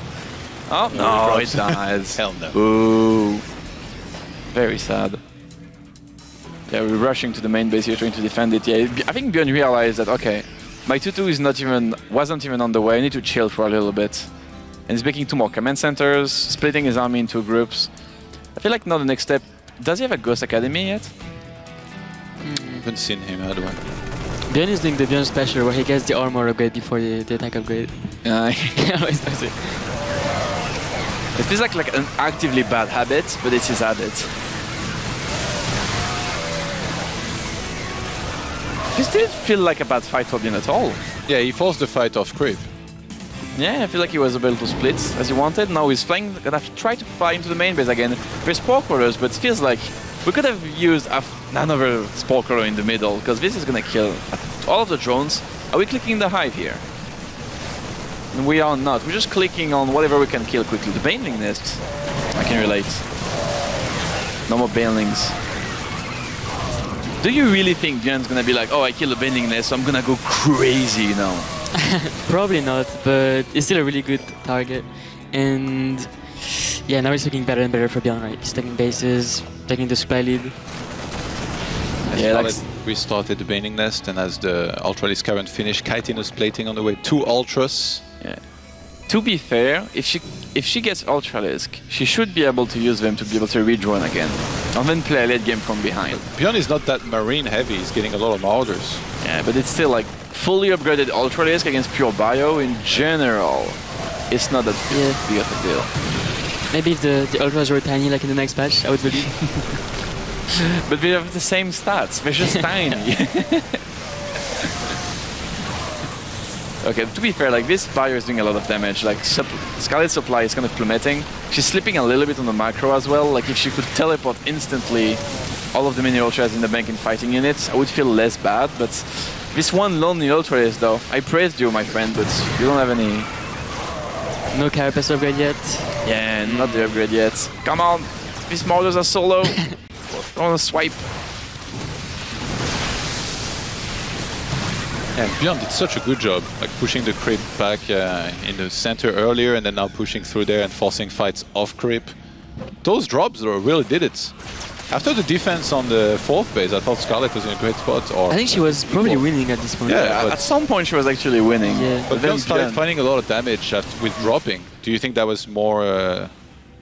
Oh, no, it dies. Hell no. Boo. Very sad. Yeah, we're rushing to the main base here, trying to defend it. Yeah, I think ByuN realized that, okay, my 2-2 wasn't even on the way. I need to chill for a little bit. And he's making 2 more command centers, splitting his army in 2 groups. I feel like now the next step... Does he have a Ghost Academy yet? I haven't seen him, how do I? ByuN is doing the ByuN special where he gets the armor upgrade before the attack upgrade. He always does it. It feels like an actively bad habit, but it's his habit. This didn't feel like a bad fight for ByuN at all. Yeah, he forced the fight off creep. Yeah, I feel like he was able to split as he wanted. Now he's flying, gonna try to fly into the main base again. There's Spore Crawlers, but it feels like we could have used another Spore Crawler in the middle, because this is gonna kill all of the drones. Are we clicking the hive here? And we are not. We're just clicking on whatever we can kill quickly. The Baneling Nest, I can relate. No more Banelings. Do you really think ByuN's gonna be like, oh, I killed a Baneling Nest, so I'm gonna go crazy now? Probably not, but it's still a really good target. And yeah, now it's looking better and better for ByuN, right? He's taking bases, taking the supply lead. Yeah, like we started the Baning Nest, and as the Ultralisk current finished, Chitinous plating on the way, 2 Ultras. Yeah. To be fair, if she gets Ultralisk, she should be able to use them to be able to redrone again. And then play a late game from behind. ByuN is not that marine heavy, he's getting a lot of Marauders. Yeah, but it's still like fully upgraded Ultralisk against pure bio in general. It's not that big of a deal. Maybe if the Ultras were tiny like in the next patch, I would believe. But we have the same stats, they're just tiny. Okay, to be fair, like this bio is doing a lot of damage. Like Scarlett's supply is kind of plummeting. She's slipping a little bit on the macro as well. Like if she could teleport instantly all of the mini ultras in the bank and fighting units, I would feel less bad. But this one lonely ultra is though. I praised you, my friend, but you don't have any. No Carapace upgrade yet. Yeah, not the upgrade yet. Come on, these Marauders are so low. I want to swipe. And ByuN did such a good job, like pushing the creep back in the center earlier, and then now pushing through there and forcing fights off creep. Those drops though really did it. After the defense on the 4th base, I thought Scarlett was in a great spot. Or I think she was probably winning at this point. Yeah, at some point she was actually winning. Yeah. But then started finding a lot of damage with dropping. Do you think that was more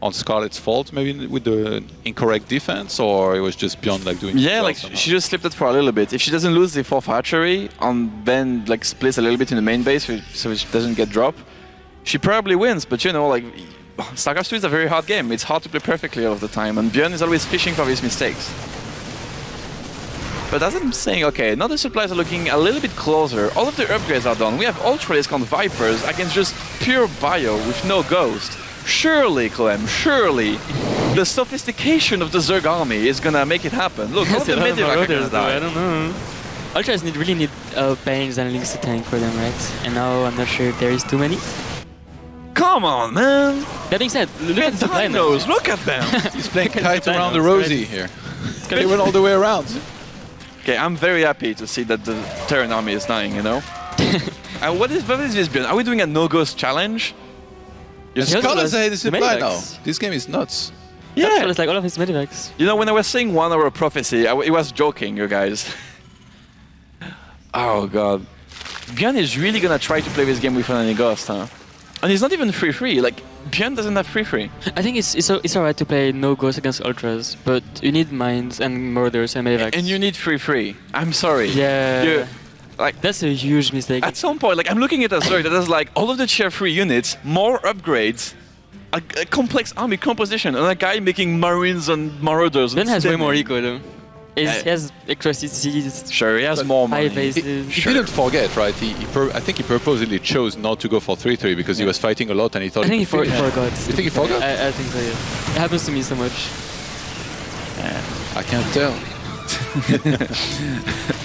on Scarlett's fault, maybe with the incorrect defense, or it was just ByuN like doing? Yeah, like she just slipped it for a little bit. If she doesn't lose the 4th hatchery and then like splits a little bit in the main base so she doesn't get dropped, she probably wins. But you know, like StarCraft 2 is a very hard game. It's hard to play perfectly all of the time, and ByuN is always fishing for these mistakes. But as I'm saying, okay, now the supplies are looking a little bit closer. All of the upgrades are done. We have Ultralisk on Vipers against just pure bio with no ghost. Surely, Clem, surely, the sophistication of the Zerg army is gonna make it happen. Look, all of the Medivac are gonna die. I don't know. Ultras really need Bangs and Lynx to tank for them, right? And now I'm not sure if there is too many. Come on, man! That being said, look at the supply now. Look at them! He's playing kite around the rosy here. They went all the way around. Okay, I'm very happy to see that the Terran army is dying, you know? What is this ByuN? Are we doing a no-ghost challenge? Scarlett's ahead is the supply now. medivacs. This game is nuts. Yeah, it's like all of his medivacs. You know, when I was saying 1 hour prophecy, it was joking, you guys. Oh god. ByuN is really gonna try to play this game without any ghost, huh? And he's not even free. Like, ByuN doesn't have free. I think it's alright to play no ghost against ultras, but you need mines and murders and medivacs. And you need free. I'm sorry. Yeah. Like, That's a huge mistake. at some point, like, I'm looking at a story that has like all of the tier 3 units, more upgrades, a complex army composition, and a guy making marines and marauders. Then has way more eco. eco though. He has extra CCs, Sure, he has more high money. bases. He didn't forget, right? I think he purposely chose not to go for 3-3 because he was fighting a lot and he thought. I think he forgot. You think he forgot? I think so, yeah. It happens to me so much. I can't tell.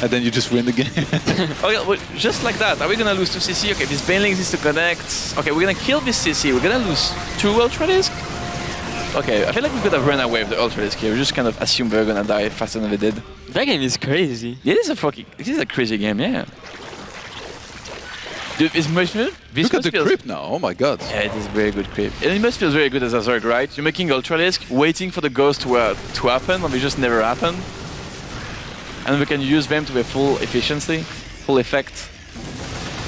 And then you just win the game. Okay, well, just like that, are we gonna lose 2 CC? Okay, this Banelings needs to connect. Okay, we're gonna kill this CC. We're gonna lose 2 Ultralisk. Okay, I feel like we could have run away with the Ultralisk here. We just kind of assumed we were gonna die faster than we did. That game is crazy. It is a crazy game, yeah. Dude, it must feel, Look at the creep now. Oh my god. Yeah, it is very good creep. And it must feel very good as a Zerg, right? You're making Ultralisk, waiting for the ghost to happen, and they just never happen. And we can use them to their full efficiency, full effect.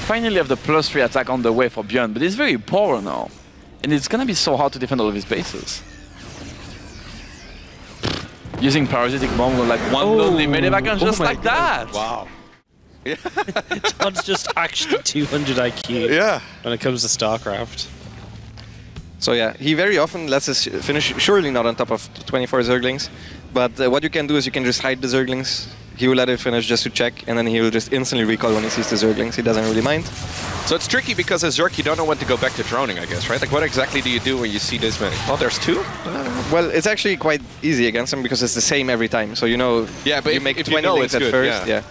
Finally have the +3 attack on the way for ByuN, but it's very poor now. And it's gonna be so hard to defend all of his bases. Using Parasitic Bomb with like one lonely medevac and just like that! Wow. Todd's just actually 200 IQ Yeah. when it comes to StarCraft. So yeah, he very often lets us finish, surely not on top of 24 Zerglings, but what you can do is you can just hide the Zerglings. He will let it finish just to check, and then he will just instantly recall when he sees the Zerglings. He doesn't really mind. So it's tricky because as Zerg, you don't know when to go back to droning, I guess, right? Like, what exactly do you do when you see this many? Oh, there's 2? Well, it's actually quite easy against him because it's the same every time. So you know, Yeah, but you if- make if 20 you know links it's at good, first. yeah. Yeah.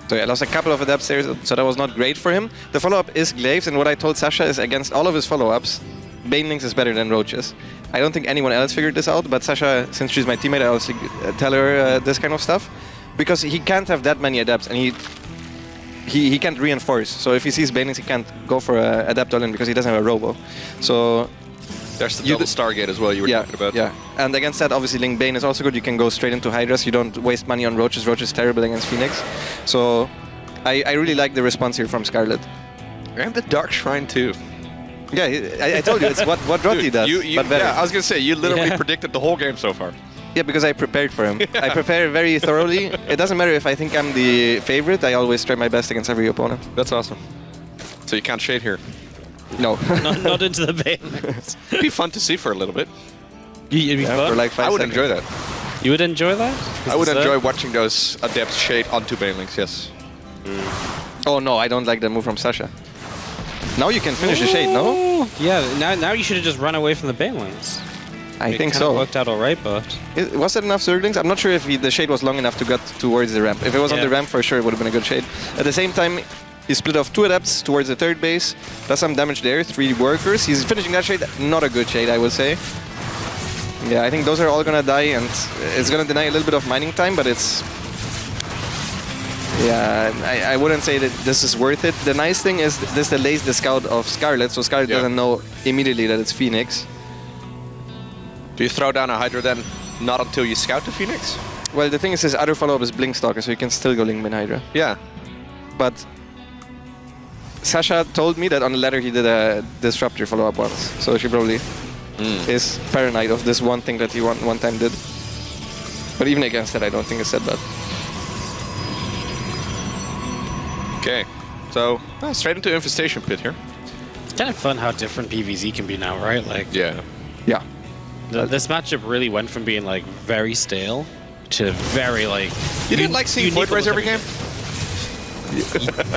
So yeah, I lost a couple of adepts there, so that was not great for him. The follow-up is Glaives, and what I told Sasha is against all of his follow-ups, Banelings is better than Roaches. I don't think anyone else figured this out, but Sasha, since she's my teammate, I also tell her this kind of stuff. Because he can't have that many adepts, and he can't reinforce. So if he sees Banelings, he can't go for a adept all-in because he doesn't have a robo. So There's the double Stargate as well you were talking about. yeah, and against that, obviously, Ling Bane is also good. You can go straight into Hydras. You don't waste money on Roaches. Roach is terrible against Phoenix. So I really like the response here from Scarlett. And the Dark Shrine too. Yeah, I told you, it's what Rotti does, but better. Yeah, I was going to say, you literally predicted the whole game so far. Yeah, because I prepared for him. I prepare very thoroughly. It doesn't matter if I think I'm the favorite. I always try my best against every opponent. That's awesome. So you can't shade here. No. not into the Banelings. It'd be fun to see for a little bit. It'd be Yeah, fun. for like 5 I would seconds. enjoy that. You would enjoy that? I would enjoy watching those adepts shade onto Banelings, yes. Oh no, I don't like the move from Sasha. Now you can finish the shade, no? Yeah, now you should have just run away from the Banelings. I think It so. worked out alright, but... Was it enough Zerglings? I'm not sure if the shade was long enough to get towards the ramp. If it was on Yeah. the ramp, for sure, it would have been a good shade. At the same time, he split off 2 adepts towards the 3rd base. Does some damage there, 3 workers. He's finishing that shade. Not a good shade, I would say. Yeah, I think those are all gonna die, and it's gonna deny a little bit of mining time, but it's... Yeah, I wouldn't say that this is worth it. The nice thing is this delays the scout of Scarlett, so Scarlett doesn't know immediately that it's Phoenix. Do you throw down a Hydra then, not until you scout the Phoenix? Well, the thing is his other follow-up is Blinkstalker, so you can still go Lingmin Hydra. Yeah. But Sasha told me that on the ladder he did a Disruptor follow-up once, so she probably is paranoid of this one thing that he one time did. But even against that, I don't think he said that. Okay. So, straight into Infestation Pit here. It's kind of fun how different PvZ can be now, right? Like, Yeah. Yeah. this matchup really went from being, like, very stale to very, like... You didn't like seeing Void Rise every game?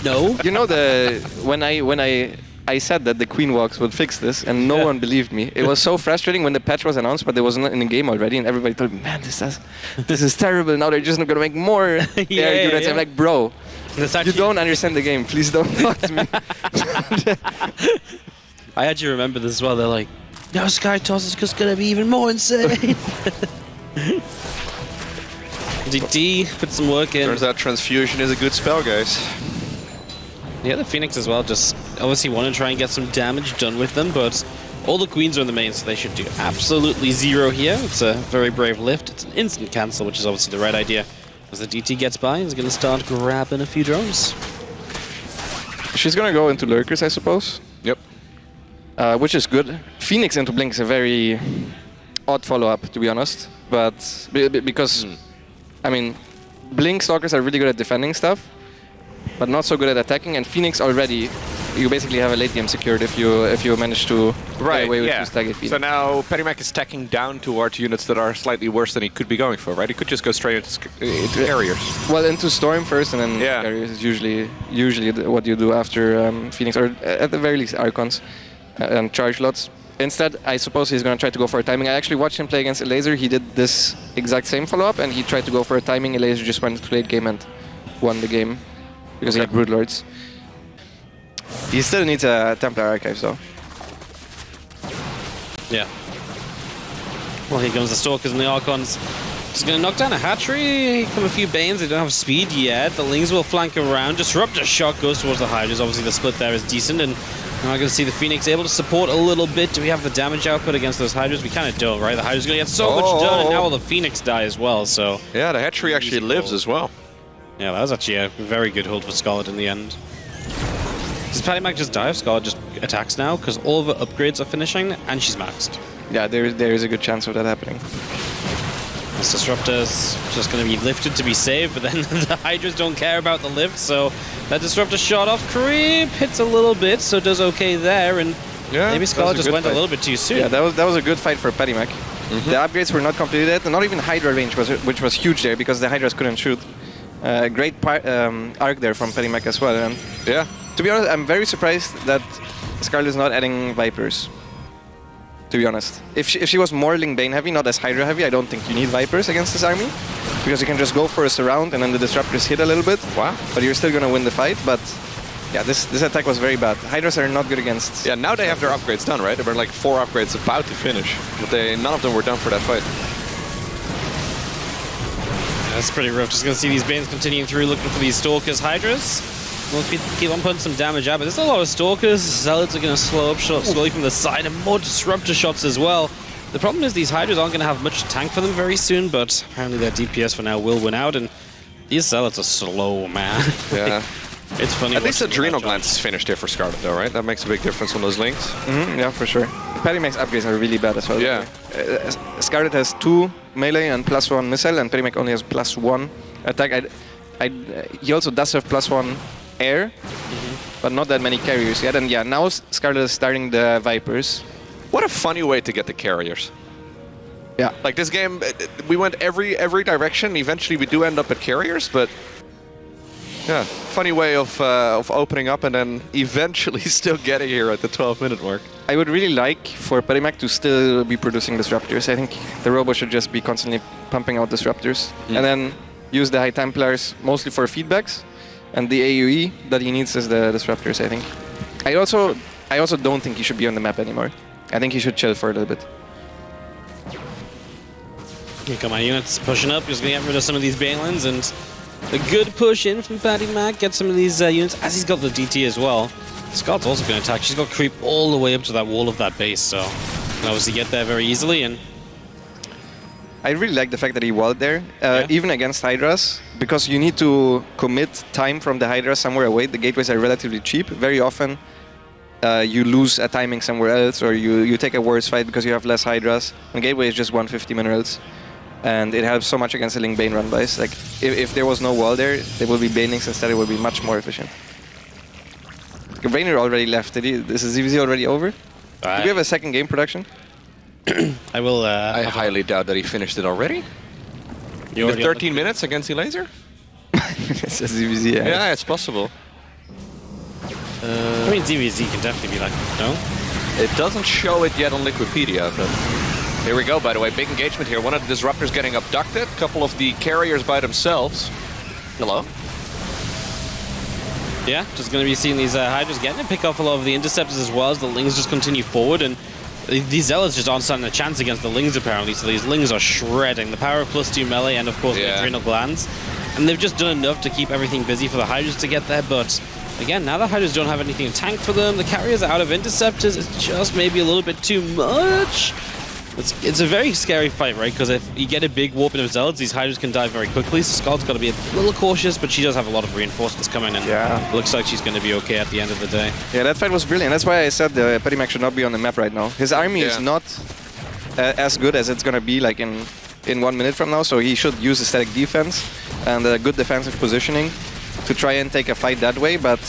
No. You know, when I said that the Queen Walks would fix this, and no one believed me. It was so frustrating when the patch was announced, but it was not in the game already, and everybody told me, man, this is terrible. Now they're just not gonna make more air units. I'm like, bro, you don't understand the game. Please don't talk to me. I actually remember this as well. They're like, now Sky Toss is just gonna be even more insane. D put some work in. Turns out Transfusion is a good spell, guys. Yeah, the Phoenix as well, just obviously want to try and get some damage done with them, but all the queens are in the main, so they should do absolutely zero here. It's a very brave lift. It's an instant cancel, which is obviously the right idea. As the DT gets by, he's going to start grabbing a few drones. She's going to go into lurkers, I suppose. Yep. Which is good. Phoenix into Blink is a very odd follow-up, to be honest. But because, I mean, Blink Stalkers are really good at defending stuff, but not so good at attacking. And Phoenix already, you basically have a late game secured if you manage to get away with two staggered Phoenix. So now PattyMac is tacking down towards units that are slightly worse than he could be going for, right? He could just go straight into carriers. Well, into Storm first, and then carriers is usually what you do after Phoenix, or at the very least Archons and charge lots. Instead, I suppose he's going to try to go for a timing. I actually watched him play against Elaser. He did this exact same follow-up, and he tried to go for a timing. Elaser just went to late game and won the game because he had Brood Lords. He still needs a Templar Archive, though. Yeah. Well, here comes the Stalkers and the Archons. Just going to knock down a hatchery. Here come a few Banes. They don't have speed yet. The Lings will flank around. Disruptor shot goes towards the Hydras. Obviously, the split there is decent, and now I'm going to see the Phoenix able to support a little bit. Do we have the damage output against those Hydras? We kind of don't, right? The Hydras going to get so much done, and now will the Phoenix die as well, so... Yeah, the hatchery actually lives as well. Yeah, that was actually a very good hold for Scarlett in the end. Does PattyMac just die if Scarlett just attacks now? Because all of her upgrades are finishing, and she's maxed. Yeah, there is a good chance of that happening. This Disruptor's just going to be lifted to be saved, but then the Hydras don't care about the lift, so that Disruptor shot off creep, hits a little bit, so does okay there, and maybe Scarlett just went a little bit too soon. Yeah, that was a good fight for PattyMac. The upgrades were not completed yet, and not even Hydra range, which was huge there, because the Hydras couldn't shoot. Great arc there from PattyMac as well. And yeah. To be honest, I'm very surprised that Scarlett is not adding Vipers. To be honest, if she was more Ling Bane heavy, not as Hydra heavy, I don't think you need Vipers against this army, because you can just go for a surround and then the Disruptors hit a little bit. Wow. But you're still gonna win the fight. But yeah, this attack was very bad. Hydras are not good against. Yeah, now they have their upgrades done, right? There were like 4 upgrades about to finish, but none of them were done for that fight. Yeah, that's pretty rough. Just gonna see these Banes continuing through, looking for these Stalkers, Hydras. We'll keep on putting some damage out, but there's a lot of Stalkers. Zealots are going to slow up slowly from the side, and more Disruptor shots as well. The problem is these Hydras aren't going to have much tank for them very soon, but apparently their DPS for now will win out, and these Zealots are slow, man. Yeah. It's funny. At least Adrenal Glands is finished here for Scarlett, though, right? That makes a big difference on those links. Yeah, for sure. PattyMac's upgrades are really bad as well. Yeah. Scarlett has 2 melee and +1 missile, and PattyMac only has +1 attack. He also does have +1 air, but not that many carriers yet. And yeah, now Scarlett is starting the Vipers. What a funny way to get the carriers. Yeah. Like this game, we went every direction. Eventually we do end up at carriers, but yeah, funny way of opening up and then eventually still getting here at the 12-minute mark. I would really like for PattyMac to still be producing Disruptors. I think the robot should just be constantly pumping out Disruptors, and then use the High Templars mostly for feedbacks. And the AoE that he needs is the Disruptors, I think. I also don't think he should be on the map anymore. I think he should chill for a little bit. Here come my units pushing up. Just going to get rid of some of these Banelins, and a good push in from PattyMac. Get some of these units, as he's got the DT as well. Scott's also going to attack. She's got creep all the way up to that wall of that base, so can obviously get there very easily. And I really like the fact that he walled there, even against Hydras, because you need to commit time from the Hydra somewhere away. The gateways are relatively cheap. Very often you lose a timing somewhere else, or you take a worse fight because you have less Hydras. And gateway is just 150 minerals, and it helps so much against the Ling Bane run-bys. Like, if there was no wall there, there will be Banelings instead. It will be much more efficient. Rainer already left. Is ZVZ already over? Do we have a second game production? I will. I highly doubt that he finished it already. In 13 minutes against Elaser? It's a ZVZ, yeah. Yeah, it's possible. I mean, ZVZ can definitely be like, no? It doesn't show it yet on Liquipedia, but here we go, by the way. Big engagement here. One of the Disruptors getting abducted. A couple of the carriers by themselves. Hello? Yeah, just going to be seeing these Hydras getting to pick off a lot of the Interceptors as well as the Lings just continue forward, and these Zealots just aren't standing a chance against the Lings apparently, so these Lings are shredding. The power of +2 melee and of course the Adrenal Glands, and they've just done enough to keep everything busy for the Hydras to get there, but Again, now the Hydras don't have anything to tank for them. The carriers are out of interceptors. It's just maybe a little bit too much. It's a very scary fight, right? Because if you get a big warping of Zealots, these Hydras can die very quickly. So Scarlett's got to be a little cautious, but she does have a lot of reinforcements coming in. Yeah. Looks like she's going to be okay at the end of the day. Yeah, that fight was brilliant. That's why I said the PattyMac should not be on the map right now. His army is not as good as it's going to be like in 1 minute from now, so he should use a static defense and a good defensive positioning to try and take a fight that way. But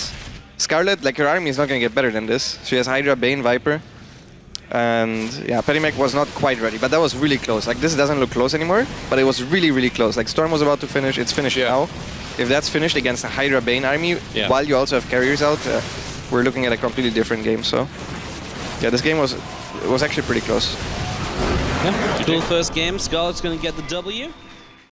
Scarlett, like, her army is not going to get better than this. She has Hydra, Bane, Viper. And yeah, PattyMac was not quite ready, but that was really close. Like, this doesn't look close anymore, but it was really, really close. Like, Storm was about to finish, it's finished now. If that's finished against a Hydra Bane army, while you also have carriers out, we're looking at a completely different game. So yeah, this game was actually pretty close. Yeah, cool first game. Scarlett's going to get the W.